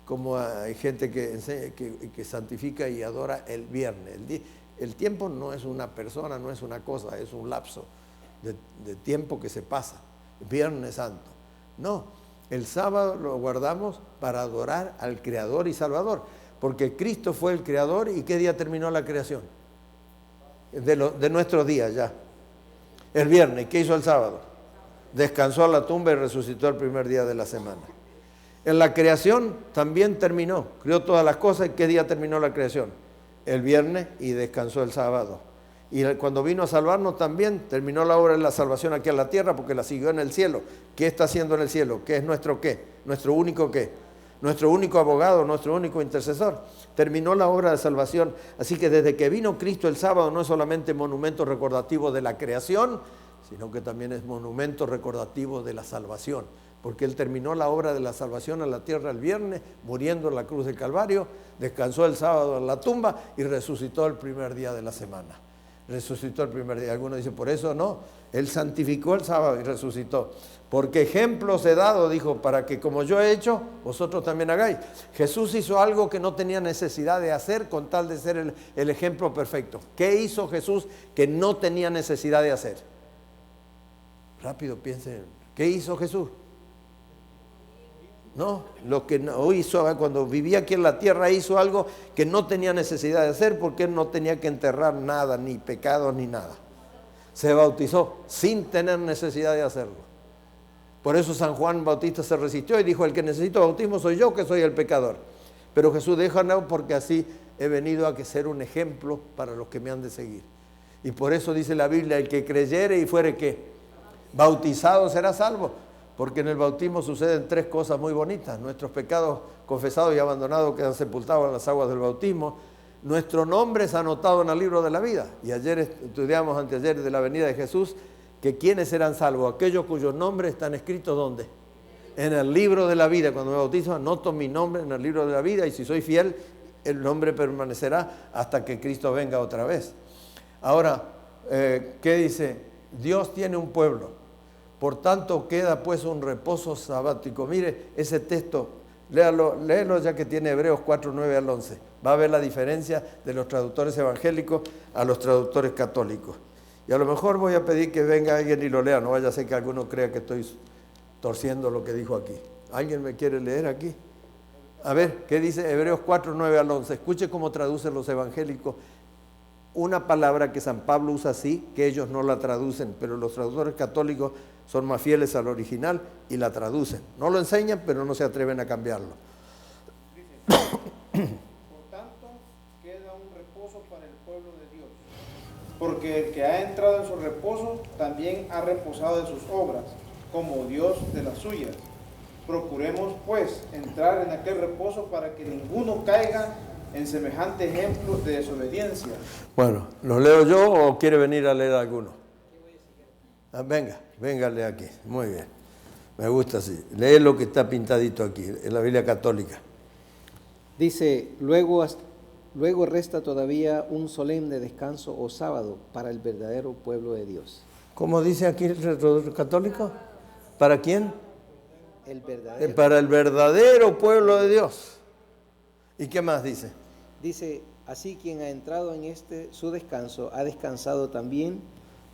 S1: como hay gente que santifica y adora el viernes. El tiempo no es una persona, no es una cosa, es un lapso de tiempo que se pasa. Viernes Santo. No, el sábado lo guardamos para adorar al Creador y Salvador, porque Cristo fue el Creador. ¿Y qué día terminó la creación? De nuestros días ya. El viernes. ¿Qué hizo el sábado? Descansó a la tumba y resucitó el primer día de la semana. En la creación también terminó, creó todas las cosas. ¿Y qué día terminó la creación? El viernes, y descansó el sábado. Y cuando vino a salvarnos también terminó la obra de la salvación aquí en la tierra, porque la siguió en el cielo. ¿Qué está haciendo en el cielo? ¿Qué es nuestro qué? Nuestro único qué. Nuestro único abogado, nuestro único intercesor. Terminó la obra de salvación. Así que desde que vino Cristo, el sábado no es solamente monumento recordativo de la creación, sino que también es monumento recordativo de la salvación, porque Él terminó la obra de la salvación en la tierra el viernes, muriendo en la cruz del Calvario, descansó el sábado en la tumba y resucitó el primer día de la semana. Resucitó el primer día. Algunos dicen, por eso no, Él santificó el sábado y resucitó. Porque ejemplos he dado, dijo, para que como yo he hecho, vosotros también hagáis. Jesús hizo algo que no tenía necesidad de hacer con tal de ser el ejemplo perfecto. ¿Qué hizo Jesús que no tenía necesidad de hacer? Rápido piensen, ¿qué hizo Jesús? No, lo que no hizo cuando vivía aquí en la tierra, hizo algo que no tenía necesidad de hacer, porque Él no tenía que enterrar nada, ni pecados, ni nada. Se bautizó sin tener necesidad de hacerlo. Por eso San Juan Bautista se resistió y dijo, el que necesita bautismo soy yo, que soy el pecador. Pero Jesús dijo, no, porque así he venido a ser un ejemplo para los que me han de seguir. Y por eso dice la Biblia, el que creyere y fuere ¿qué? Bautizado será salvo. Porque en el bautismo suceden tres cosas muy bonitas. Nuestros pecados confesados y abandonados quedan sepultados en las aguas del bautismo. Nuestro nombre es anotado en el libro de la vida. Y ayer estudiamos, anteayer, de la venida de Jesús, que ¿quiénes serán salvos? Aquellos cuyos nombres están escritos ¿dónde? En el libro de la vida. Cuando me bautizo, anoto mi nombre en el libro de la vida, y si soy fiel, el nombre permanecerá hasta que Cristo venga otra vez. Ahora, ¿qué dice? Dios tiene un pueblo. Por tanto, queda pues un reposo sabático. Mire, ese texto léelo ya que tiene Hebreos 4, 9 al 11. Va a ver la diferencia de los traductores evangélicos a los traductores católicos. Y a lo mejor voy a pedir que venga alguien y lo lea, no vaya a ser que alguno crea que estoy torciendo lo que dijo aquí. ¿Alguien me quiere leer aquí? A ver, ¿qué dice Hebreos 4, 9 al 11? Escuche cómo traducen los evangélicos una palabra que San Pablo usa así, que ellos no la traducen, pero los traductores católicos son más fieles al original y la traducen. No lo enseñan, pero no se atreven a cambiarlo.
S2: Por tanto, queda un reposo para el pueblo de Dios, porque el que ha entrado en su reposo también ha reposado de sus obras, como Dios de las suyas. Procuremos, pues, entrar en aquel reposo para que ninguno caiga en semejante ejemplo de desobediencia.
S1: Bueno, ¿lo leo yo o quiere venir a leer alguno? Venga, lee aquí. Muy bien. Me gusta así. Lee lo que está pintadito aquí, en la Biblia católica.
S3: Dice, luego resta todavía un solemne descanso o sábado para el verdadero pueblo de Dios.
S1: ¿Cómo dice aquí el traductor católico? ¿Para quién?
S3: El verdadero.
S1: Para el verdadero pueblo de Dios. ¿Y qué más dice?
S3: Dice, así quien ha entrado en su descanso, ha descansado también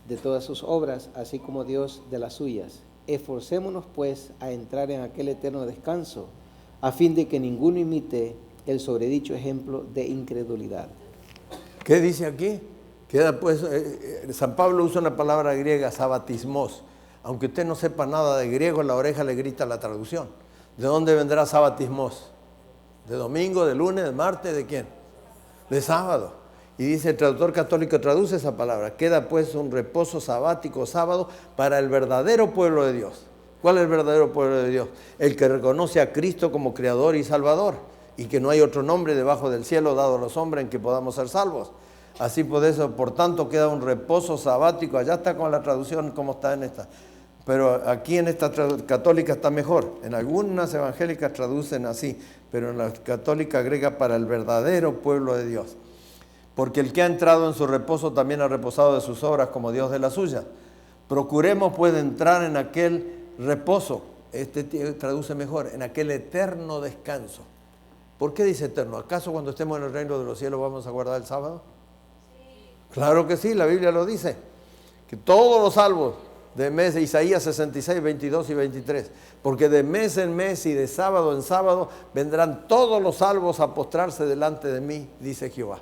S3: de todas sus obras, así como Dios de las suyas. Esforcémonos pues a entrar en aquel eterno descanso, a fin de que ninguno imite el sobredicho ejemplo de incredulidad.
S1: ¿Qué dice aquí? Queda pues, San Pablo usa una palabra griega, sabatismos. Aunque usted no sepa nada de griego, en la oreja le grita la traducción. ¿De dónde vendrá sabatismos? ¿De domingo, de lunes, de martes, de quién? De sábado. Y dice el traductor católico, traduce esa palabra. Queda pues un reposo sabático, sábado, para el verdadero pueblo de Dios. ¿Cuál es el verdadero pueblo de Dios? El que reconoce a Cristo como Creador y Salvador, y que no hay otro nombre debajo del cielo dado a los hombres en que podamos ser salvos. Así por eso, por tanto, queda un reposo sabático. Allá está con la traducción como está en esta. Pero aquí en esta católica está mejor. En algunas evangélicas traducen así, pero en la católica agrega para el verdadero pueblo de Dios. Porque el que ha entrado en su reposo también ha reposado de sus obras como Dios de la suya. Procuremos pues entrar en aquel reposo, este traduce mejor, en aquel eterno descanso. ¿Por qué dice eterno? ¿Acaso cuando estemos en el reino de los cielos vamos a guardar el sábado? Sí. Claro que sí, la Biblia lo dice, que todos los salvos de mes, de Isaías 66, 22 y 23, porque de mes en mes y de sábado en sábado vendrán todos los salvos a postrarse delante de mí, dice Jehová.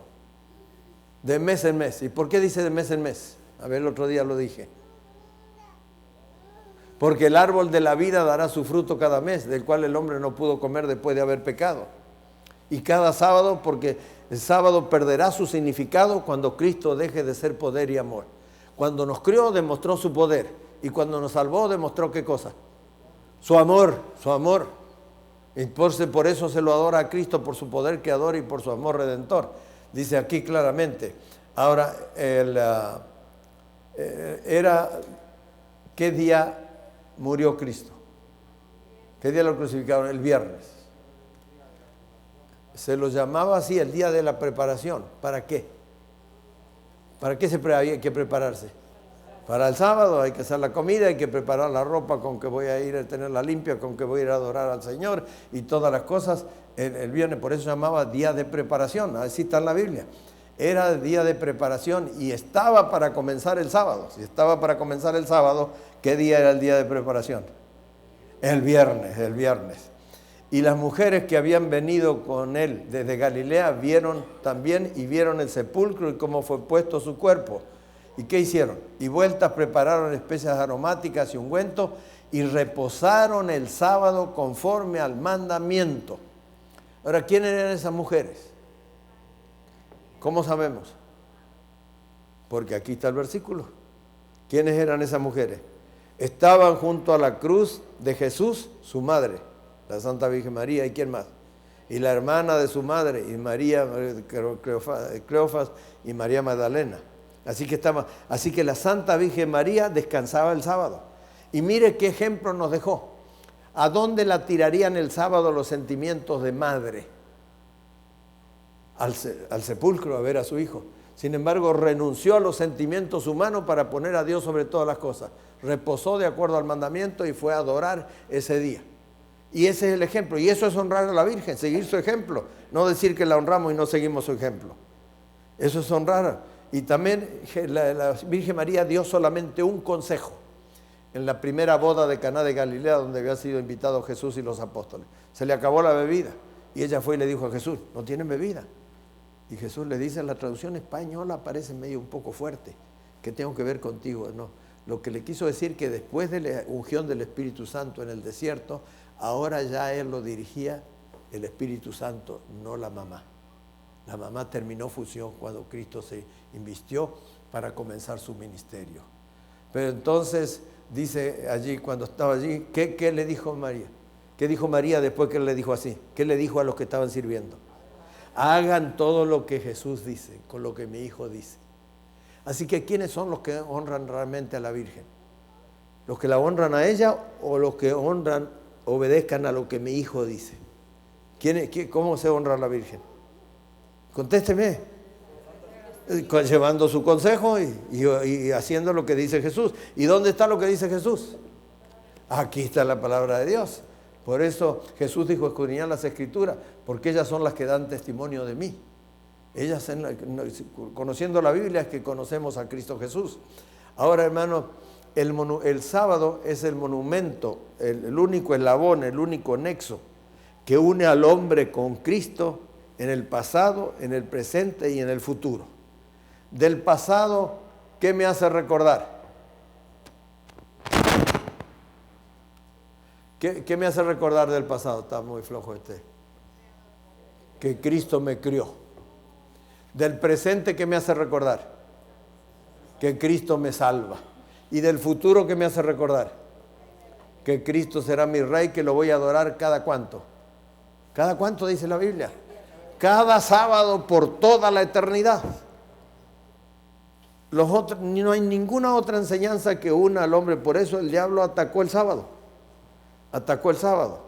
S1: De mes en mes. ¿Y por qué dice de mes en mes? A ver, el otro día lo dije. Porque el árbol de la vida dará su fruto cada mes, del cual el hombre no pudo comer después de haber pecado. Y cada sábado, porque el sábado perderá su significado cuando Cristo deje de ser poder y amor. Cuando nos crió demostró su poder, y cuando nos salvó demostró ¿qué cosa? Su amor, su amor. Y por eso se lo adora a Cristo, por su poder creador y por su amor redentor. Dice aquí claramente. Ahora, ¿qué día murió Cristo? ¿Qué día lo crucificaron? El viernes. Se lo llamaba así el día de la preparación. ¿Para qué? ¿Para qué hay que prepararse? Para el sábado hay que hacer la comida, hay que preparar la ropa con que voy a ir a tenerla limpia, con que voy a ir a adorar al Señor y todas las cosas. El viernes, por eso se llamaba día de preparación, así está en la Biblia. Era el día de preparación y estaba para comenzar el sábado. Si estaba para comenzar el sábado, ¿qué día era el día de preparación? El viernes. Y las mujeres que habían venido con él desde Galilea vieron también y vieron el sepulcro y cómo fue puesto su cuerpo. ¿Y qué hicieron? Y vueltas prepararon especias aromáticas y ungüentos y reposaron el sábado conforme al mandamiento. Ahora, ¿quiénes eran esas mujeres? ¿Cómo sabemos? Porque aquí está el versículo. ¿Quiénes eran esas mujeres? Estaban junto a la cruz de Jesús, su madre, la Santa Virgen María, ¿y quién más? Y la hermana de su madre, y María Cleofas y María Magdalena. Así que la Santa Virgen María descansaba el sábado. Y mire qué ejemplo nos dejó. ¿A dónde la tirarían el sábado los sentimientos de madre? Al sepulcro a ver a su hijo. Sin embargo, renunció a los sentimientos humanos para poner a Dios sobre todas las cosas. Reposó de acuerdo al mandamiento y fue a adorar ese día. Y ese es el ejemplo. Y eso es honrar a la Virgen, seguir su ejemplo. No decir que la honramos y no seguimos su ejemplo. Eso es honrar. Y también la Virgen María dio solamente un consejo en la primera boda de Caná de Galilea, donde había sido invitado Jesús y los apóstoles. Se le acabó la bebida y ella fue y le dijo a Jesús, no tienen bebida. Y Jesús le dice, en la traducción española parece medio un poco fuerte, ¿qué tengo que ver contigo? No, lo que le quiso decir que después de la unción del Espíritu Santo en el desierto, ahora ya él lo dirigía el Espíritu Santo, no la mamá. La mamá terminó fusión cuando Cristo se invistió para comenzar su ministerio. Pero entonces dice allí, cuando estaba allí, ¿qué le dijo María? ¿Qué dijo María después que le dijo así? ¿Qué le dijo a los que estaban sirviendo? Hagan todo lo que Jesús dice, con lo que mi hijo dice. Así que ¿quiénes son los que honran realmente a la Virgen? ¿Los que la honran a ella o los que obedezcan a lo que mi hijo dice? ¿Cómo se honra a la Virgen? Contésteme. Llevando su consejo y haciendo lo que dice Jesús. ¿Y dónde está lo que dice Jesús? Aquí está la palabra de Dios. Por eso Jesús dijo, escudriñad las Escrituras, porque ellas son las que dan testimonio de mí. Ellas, conociendo la Biblia, es que conocemos a Cristo Jesús. Ahora, hermano, el sábado es el monumento, el único eslabón, el único nexo que une al hombre con Cristo en el pasado, en el presente y en el futuro. Del pasado, ¿qué me hace recordar? ¿Qué me hace recordar del pasado? Está muy flojo este. Que Cristo me crió. Del presente, ¿qué me hace recordar? Que Cristo me salva. Y del futuro, ¿qué me hace recordar? Que Cristo será mi Rey, que lo voy a adorar cada cuánto. ¿Cada cuánto dice la Biblia? Cada sábado por toda la eternidad. No hay ninguna otra enseñanza que una al hombre. Por eso el diablo atacó el sábado. Atacó el sábado.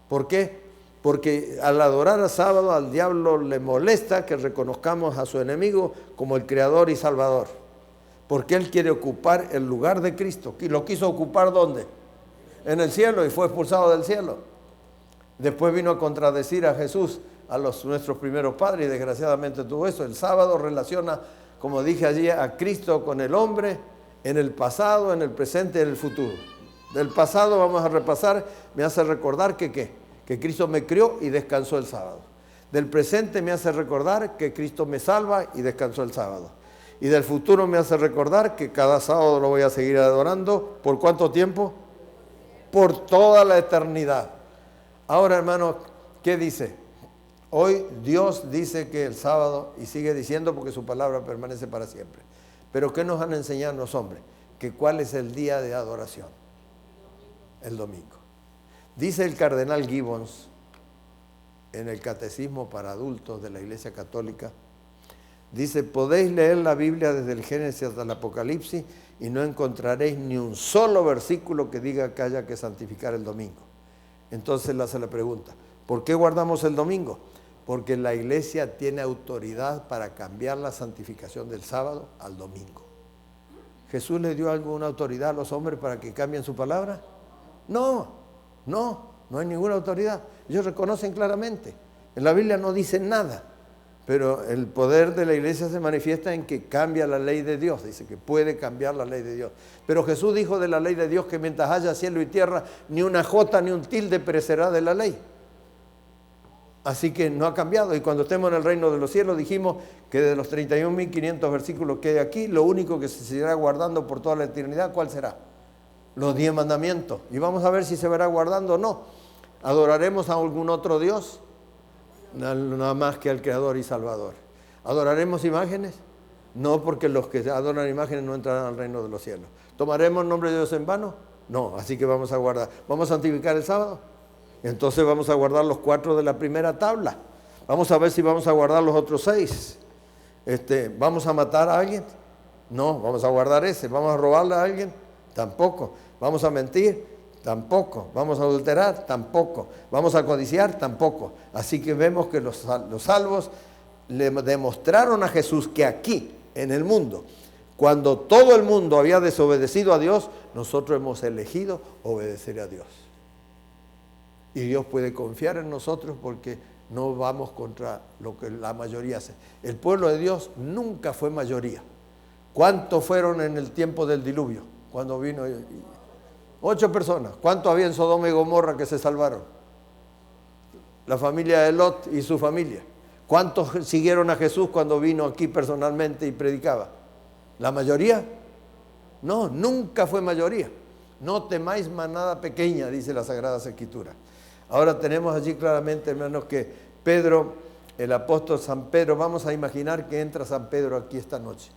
S1: ¿Por qué? Porque al adorar al sábado al diablo le molesta que reconozcamos a su enemigo como el creador y salvador. Porque él quiere ocupar el lugar de Cristo. ¿Y lo quiso ocupar dónde? En el cielo, y fue expulsado del cielo. Después vino a contradecir a Jesús, a nuestros primeros padres, y desgraciadamente tuvo eso. El sábado relaciona, como dije allí, a Cristo con el hombre en el pasado, en el presente y en el futuro. Del pasado vamos a repasar, me hace recordar que Cristo me crió y descansó el sábado. Del presente me hace recordar que Cristo me salva y descansó el sábado. Y del futuro me hace recordar que cada sábado lo voy a seguir adorando. ¿Por cuánto tiempo? Por toda la eternidad. Ahora, hermanos, ¿qué dice? Hoy Dios dice que el sábado, y sigue diciendo porque su palabra permanece para siempre. Pero ¿qué nos han enseñado los hombres? Que ¿cuál es el día de adoración? El domingo. Dice el cardenal Gibbons en el Catecismo para Adultos de la Iglesia Católica, dice, podéis leer la Biblia desde el Génesis hasta el Apocalipsis y no encontraréis ni un solo versículo que diga que haya que santificar el domingo. Entonces le hace la pregunta, ¿por qué guardamos el domingo? Porque la Iglesia tiene autoridad para cambiar la santificación del sábado al domingo. ¿Jesús le dio alguna autoridad a los hombres para que cambien su palabra? No hay ninguna autoridad. Ellos reconocen claramente. En la Biblia no dicen nada, pero el poder de la Iglesia se manifiesta en que cambia la ley de Dios. Dice que puede cambiar la ley de Dios. Pero Jesús dijo de la ley de Dios que mientras haya cielo y tierra, ni una jota ni un tilde perecerá de la ley. Así que no ha cambiado. Y cuando estemos en el reino de los cielos, dijimos que de los 31.500 versículos que hay aquí, lo único que se seguirá guardando por toda la eternidad, ¿cuál será? Los 10 mandamientos. Y vamos a ver si se verá guardando o no. ¿Adoraremos a algún otro Dios? Nada más que al Creador y Salvador. ¿Adoraremos imágenes? No, porque los que adoran imágenes no entrarán al reino de los cielos. ¿Tomaremos el nombre de Dios en vano? No, así que vamos a guardar. ¿Vamos a santificar el sábado? Entonces vamos a guardar los 4 de la primera tabla. Vamos a ver si vamos a guardar los otros 6. ¿Vamos a matar a alguien? No, vamos a guardar ese. ¿Vamos a robarle a alguien? Tampoco. ¿Vamos a mentir? Tampoco. ¿Vamos a adulterar? Tampoco. ¿Vamos a codiciar? Tampoco. Así que vemos que los salvos le demostraron a Jesús que aquí, en el mundo, cuando todo el mundo había desobedecido a Dios, nosotros hemos elegido obedecer a Dios. Y Dios puede confiar en nosotros porque no vamos contra lo que la mayoría hace. El pueblo de Dios nunca fue mayoría. ¿Cuántos fueron en el tiempo del diluvio? Cuando vino 8 personas. ¿Cuántos había en Sodoma y Gomorra que se salvaron? La familia de Lot y su familia. ¿Cuántos siguieron a Jesús cuando vino aquí personalmente y predicaba? ¿La mayoría? No, nunca fue mayoría. No temáis manada pequeña, dice la Sagrada Escritura. Ahora tenemos allí claramente, hermanos, que Pedro, el apóstol San Pedro, vamos a imaginar que entra San Pedro aquí esta noche.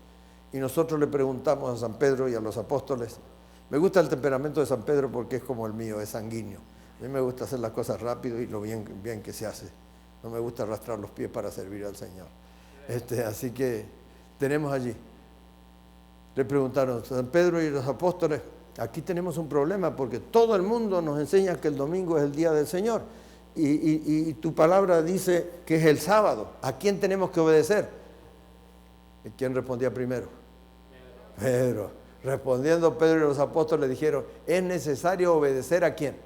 S1: Y nosotros le preguntamos a San Pedro y a los apóstoles. Me gusta el temperamento de San Pedro porque es como el mío, es sanguíneo. A mí me gusta hacer las cosas rápido y lo bien que se hace. No me gusta arrastrar los pies para servir al Señor. Así que tenemos allí. Le preguntaron a San Pedro y los apóstoles, aquí tenemos un problema porque todo el mundo nos enseña que el domingo es el día del Señor. Y tu palabra dice que es el sábado. ¿A quién tenemos que obedecer? ¿Y quién respondía primero? Pedro. Respondiendo Pedro y los apóstoles le dijeron, es necesario obedecer ¿a quién?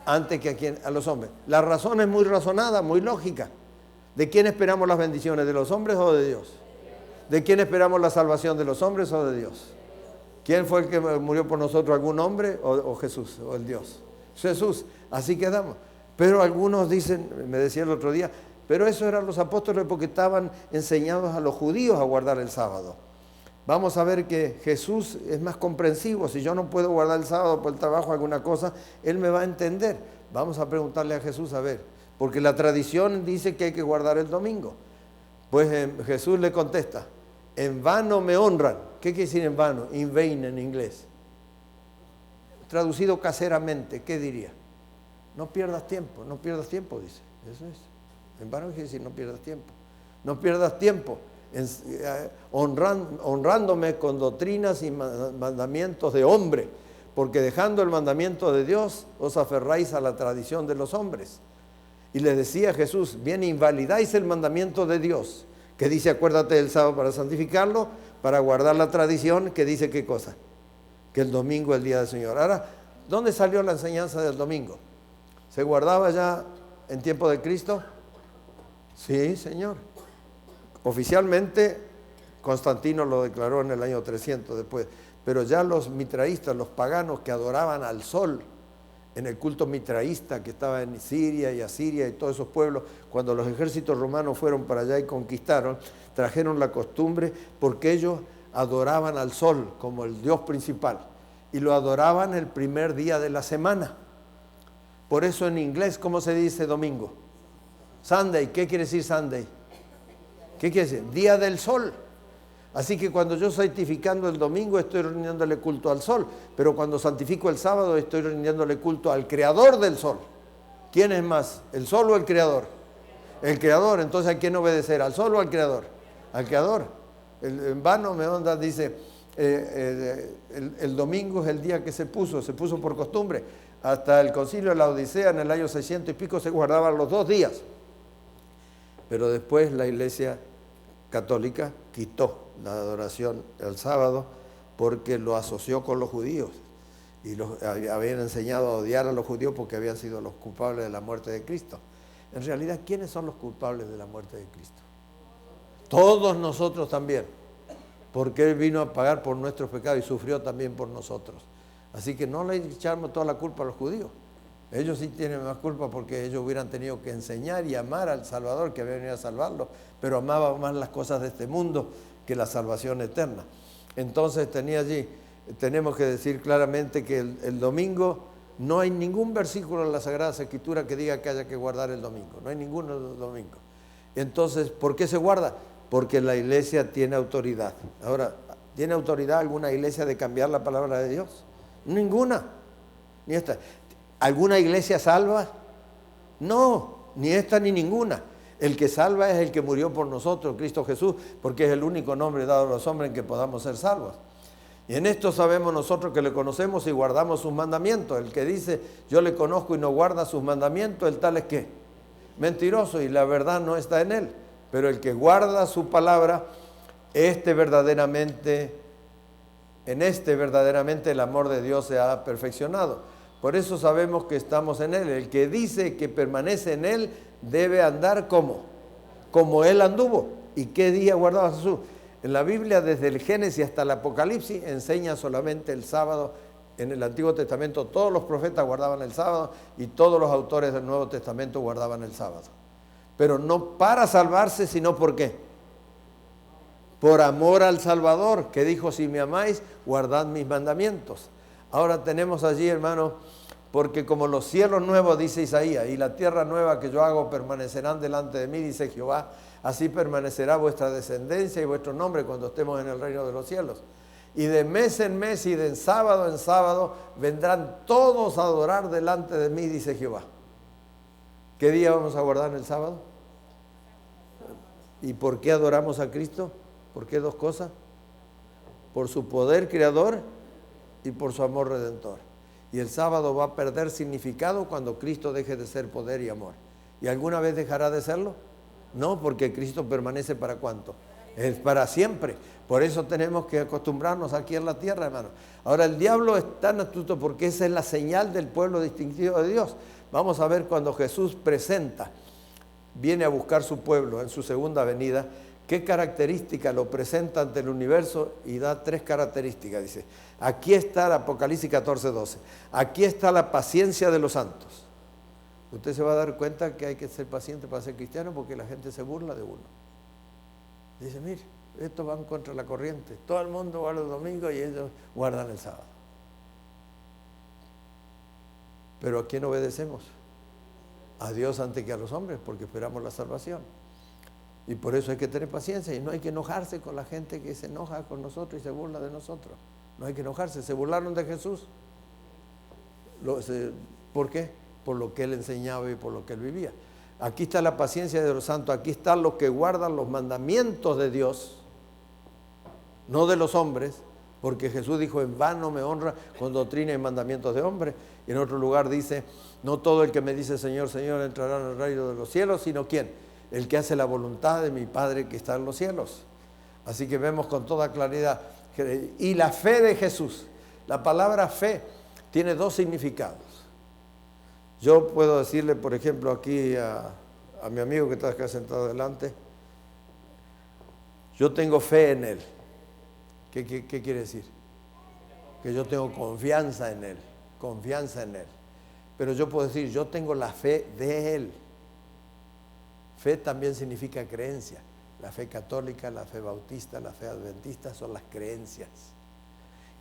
S1: Antes que a quién, a los hombres. La razón es muy razonada, muy lógica. ¿De quién esperamos las bendiciones? ¿De los hombres o de Dios? ¿De quién esperamos la salvación? ¿De los hombres o de Dios? ¿Quién fue el que murió por nosotros? ¿Algún hombre o Jesús o el Dios? Jesús. Así quedamos. Pero algunos dicen, me decía el otro día, pero eso eran los apóstoles porque estaban enseñados a los judíos a guardar el sábado. Vamos a ver que Jesús es más comprensivo. Si yo no puedo guardar el sábado por el trabajo, alguna cosa, Él me va a entender. Vamos a preguntarle a Jesús a ver, porque la tradición dice que hay que guardar el domingo. Pues Jesús le contesta, en vano me honran. ¿Qué quiere decir en vano? In vain en inglés. Traducido caseramente, ¿qué diría? No pierdas tiempo, dice. Eso es. En vano quiere decir no pierdas tiempo. No pierdas tiempo. Honrándome con doctrinas y mandamientos de hombre, porque dejando el mandamiento de Dios os aferráis a la tradición de los hombres. Y les decía Jesús, bien invalidáis el mandamiento de Dios, que dice acuérdate del sábado para santificarlo, para guardar la tradición, que dice qué cosa, que el domingo es el día del Señor. Ahora, ¿dónde salió la enseñanza del domingo? ¿Se guardaba ya en tiempo de Cristo? Sí, Señor. Oficialmente Constantino lo declaró en el año 300 después, pero ya los mitraístas, los paganos que adoraban al sol en el culto mitraísta que estaba en Siria y Asiria y todos esos pueblos, cuando los ejércitos romanos fueron para allá y conquistaron, trajeron la costumbre porque ellos adoraban al sol como el dios principal y lo adoraban el primer día de la semana. Por eso en inglés, ¿cómo se dice domingo? Sunday. ¿Qué quiere decir Sunday? ¿Qué quiere decir? Día del sol. Así que cuando yo santificando el domingo estoy rindiéndole culto al sol, pero cuando santifico el sábado estoy rindiéndole culto al creador del sol. ¿Quién es más? ¿El sol o el creador? El creador. Entonces, ¿a quién obedecer? ¿Al sol o al creador? Al creador. En vano me onda dice, el domingo es el día que se puso por costumbre. Hasta el concilio de la Odisea en el año 600 y pico se guardaban los 2 días. Pero después la Iglesia Católica quitó la adoración el sábado porque lo asoció con los judíos y habían enseñado a odiar a los judíos porque habían sido los culpables de la muerte de Cristo. En realidad, ¿quiénes son los culpables de la muerte de Cristo? Todos nosotros también, porque Él vino a pagar por nuestros pecados y sufrió también por nosotros. Así que no le echamos toda la culpa a los judíos. Ellos sí tienen más culpa porque ellos hubieran tenido que enseñar y amar al Salvador que había venido a salvarlos, pero amaban más las cosas de este mundo que la salvación eterna. Entonces tenemos que decir claramente que el domingo, no hay ningún versículo en la Sagrada Escritura que diga que haya que guardar el domingo, no hay ninguno domingo. Entonces, ¿por qué se guarda? Porque la iglesia tiene autoridad. Ahora, ¿tiene autoridad alguna iglesia de cambiar la palabra de Dios? Ninguna, ni esta. ¿Alguna iglesia salva? No, ni esta ni ninguna. El que salva es el que murió por nosotros, Cristo Jesús, porque es el único nombre dado a los hombres en que podamos ser salvos. Y en esto sabemos nosotros que le conocemos y guardamos sus mandamientos. El que dice, yo le conozco y no guarda sus mandamientos, el tal es ¿qué? Mentiroso, y la verdad no está en él. Pero el que guarda su palabra, en este verdaderamente el amor de Dios se ha perfeccionado. Por eso sabemos que estamos en Él. El que dice que permanece en Él debe andar como Él anduvo. ¿Y qué día guardaba Jesús? En la Biblia, desde el Génesis hasta el Apocalipsis, enseña solamente el sábado. En el Antiguo Testamento todos los profetas guardaban el sábado y todos los autores del Nuevo Testamento guardaban el sábado. Pero no para salvarse, sino ¿por qué? Por amor al Salvador, que dijo, si me amáis, guardad mis mandamientos. Ahora tenemos allí, hermano, porque como los cielos nuevos, dice Isaías, y la tierra nueva que yo hago permanecerán delante de mí, dice Jehová, así permanecerá vuestra descendencia y vuestro nombre cuando estemos en el reino de los cielos. Y de mes en mes y de en sábado vendrán todos a adorar delante de mí, dice Jehová. ¿Qué día vamos a guardar en el sábado? ¿Y por qué adoramos a Cristo? ¿Por qué dos cosas? Por su poder creador y por su amor redentor. Y el sábado va a perder significado cuando Cristo deje de ser poder y amor. ¿Y alguna vez dejará de serlo? No, porque Cristo permanece ¿para cuánto? Es para siempre. Por eso tenemos que acostumbrarnos aquí en la tierra, hermano. Ahora, el diablo es tan astuto porque esa es la señal del pueblo distintivo de Dios. Vamos a ver cuando Jesús viene a buscar su pueblo en su segunda venida, qué característica lo presenta ante el universo y da 3 características. Dice, aquí está el Apocalipsis 14:12. Aquí está la paciencia de los santos. Usted se va a dar cuenta que hay que ser paciente para ser cristiano porque la gente se burla de uno. Dice, mire, estos van contra la corriente. Todo el mundo guarda el domingo y ellos guardan el sábado. Pero ¿a quién obedecemos? A Dios antes que a los hombres, porque esperamos la salvación. Y por eso hay que tener paciencia y no hay que enojarse con la gente que se enoja con nosotros y se burla de nosotros. No hay que enojarse. ¿Se burlaron de Jesús? ¿Por qué? Por lo que Él enseñaba y por lo que Él vivía. Aquí está la paciencia de los santos, aquí están los que guardan los mandamientos de Dios, no de los hombres, porque Jesús dijo, en vano me honra con doctrina y mandamientos de hombres. Y en otro lugar dice, no todo el que me dice Señor, Señor entrará en el reino de los cielos, sino ¿quién? El que hace la voluntad de mi Padre que está en los cielos. Así que vemos con toda claridad. Y la fe de Jesús, la palabra fe tiene 2 significados. Yo puedo decirle, por ejemplo, aquí a mi amigo que está acá sentado delante, yo tengo fe en Él. ¿Qué quiere decir? Que yo tengo confianza en Él, Pero yo puedo decir, yo tengo la fe de Él. Fe también significa creencia. La fe católica, la fe bautista, la fe adventista son las creencias.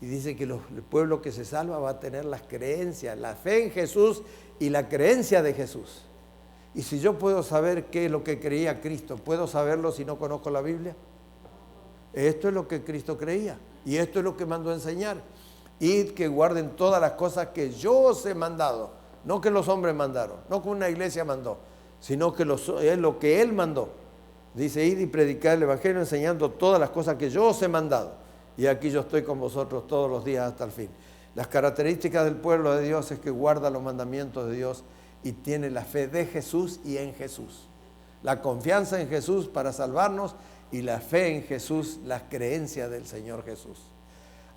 S1: Y dice que el pueblo que se salva va a tener las creencias, la fe en Jesús y la creencia de Jesús. Y si yo puedo saber qué es lo que creía Cristo, ¿puedo saberlo si no conozco la Biblia? Esto es lo que Cristo creía y esto es lo que mandó a enseñar. Y que guarden todas las cosas que yo os he mandado, no que los hombres mandaron, no que una iglesia mandó, sino que es lo que Él mandó. Dice, id y predicar el Evangelio enseñando todas las cosas que yo os he mandado. Y aquí yo estoy con vosotros todos los días hasta el fin. Las características del pueblo de Dios es que guarda los mandamientos de Dios y tiene la fe de Jesús y en Jesús. La confianza en Jesús para salvarnos y la fe en Jesús, la creencia del Señor Jesús.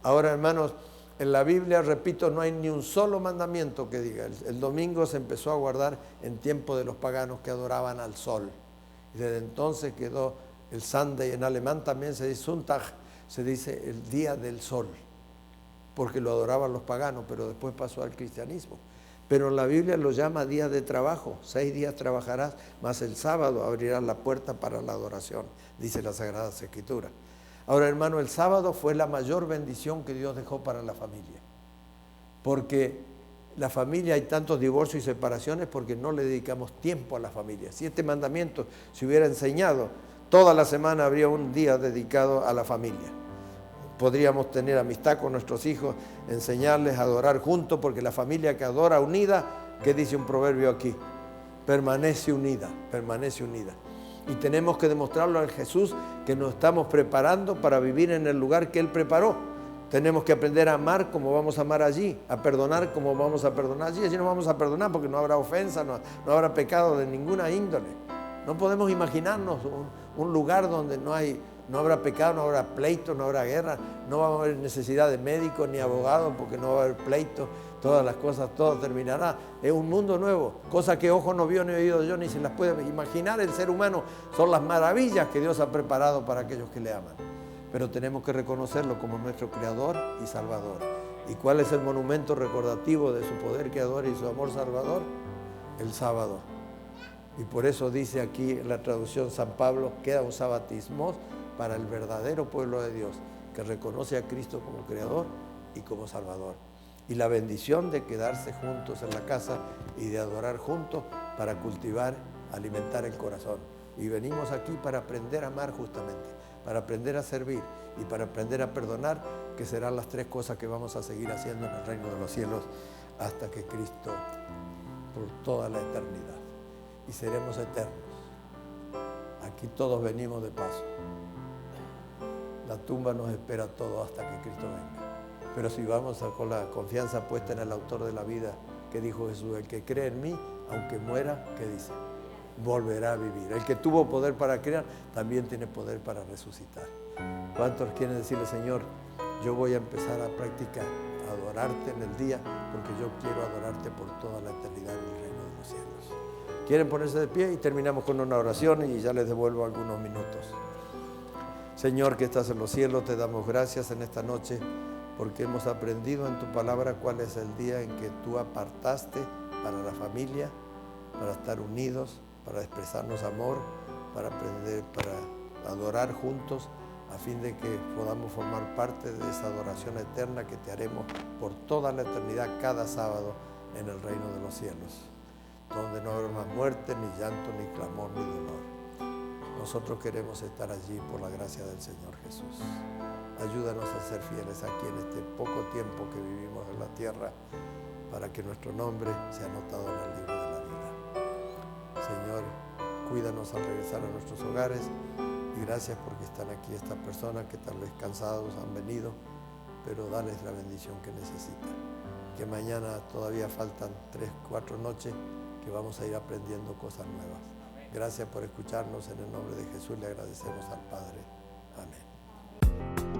S1: Ahora, hermanos, en la Biblia, repito, no hay ni un solo mandamiento que diga. El domingo se empezó a guardar en tiempo de los paganos que adoraban al sol. Y desde entonces quedó el Sunday, en alemán también se dice Sonntag, se dice el día del sol, porque lo adoraban los paganos, pero después pasó al cristianismo. Pero en la Biblia lo llama día de trabajo, 6 días trabajarás, más el sábado abrirás la puerta para la adoración, dice la Sagrada Escritura. Ahora, hermano, el sábado fue la mayor bendición que Dios dejó para la familia, porque la familia, hay tantos divorcios y separaciones porque no le dedicamos tiempo a la familia. Si este mandamiento se hubiera enseñado, toda la semana habría un día dedicado a la familia. Podríamos tener amistad con nuestros hijos, enseñarles a adorar juntos, porque la familia que adora unida, ¿qué dice un proverbio aquí? Permanece unida, permanece unida. Y tenemos que demostrarlo al Jesús que nos estamos preparando para vivir en el lugar que Él preparó. Tenemos que aprender a amar como vamos a amar allí, a perdonar como vamos a perdonar allí. Allí no vamos a perdonar porque no habrá ofensa, no habrá pecado de ninguna índole. No podemos imaginarnos un lugar donde no habrá pecado, no habrá pleito, no habrá guerra, no va a haber necesidad de médicos ni abogados porque no va a haber pleito. Todas las cosas, todo terminará. Es un mundo nuevo, cosa que ojo no vio ni oído yo, ni se las puede imaginar el ser humano. Son las maravillas que Dios ha preparado para aquellos que le aman. Pero tenemos que reconocerlo como nuestro Creador y Salvador. ¿Y cuál es el monumento recordativo de su poder creador y su amor salvador? El sábado. Y por eso dice aquí en la traducción San Pablo, queda un sabatismo para el verdadero pueblo de Dios, que reconoce a Cristo como Creador y como Salvador. Y la bendición de quedarse juntos en la casa y de adorar juntos para cultivar, alimentar el corazón. Y venimos aquí para aprender a amar justamente, para aprender a servir y para aprender a perdonar, que serán las tres cosas que vamos a seguir haciendo en el reino de los cielos hasta que Cristo, por toda la eternidad. Y seremos eternos. Aquí todos venimos de paso. La tumba nos espera todo hasta que Cristo venga. Pero si vamos con la confianza puesta en el autor de la vida, que dijo Jesús, el que cree en mí, aunque muera, ¿qué dice? Volverá a vivir. El que tuvo poder para crear, también tiene poder para resucitar. ¿Cuántos quieren decirle, Señor, yo voy a empezar a practicar, a adorarte en el día, porque yo quiero adorarte por toda la eternidad en el reino de los cielos? ¿Quieren ponerse de pie? Y terminamos con una oración y ya les devuelvo algunos minutos. Señor que estás en los cielos, te damos gracias en esta noche porque hemos aprendido en tu palabra cuál es el día en que tú apartaste para la familia, para estar unidos, para expresarnos amor, para aprender, para adorar juntos, a fin de que podamos formar parte de esa adoración eterna que te haremos por toda la eternidad, cada sábado en el reino de los cielos, donde no habrá más muerte, ni llanto, ni clamor, ni dolor. Nosotros queremos estar allí por la gracia del Señor Jesús. Ayúdanos a ser fieles aquí en este poco tiempo que vivimos en la tierra, para que nuestro nombre sea anotado en el libro de la vida. Señor, cuídanos al regresar a nuestros hogares y gracias porque están aquí estas personas que tal vez cansados han venido, pero dales la bendición que necesitan. Que mañana todavía faltan 3, 4 noches que vamos a ir aprendiendo cosas nuevas. Gracias por escucharnos. En el nombre de Jesús le agradecemos al Padre. Amén.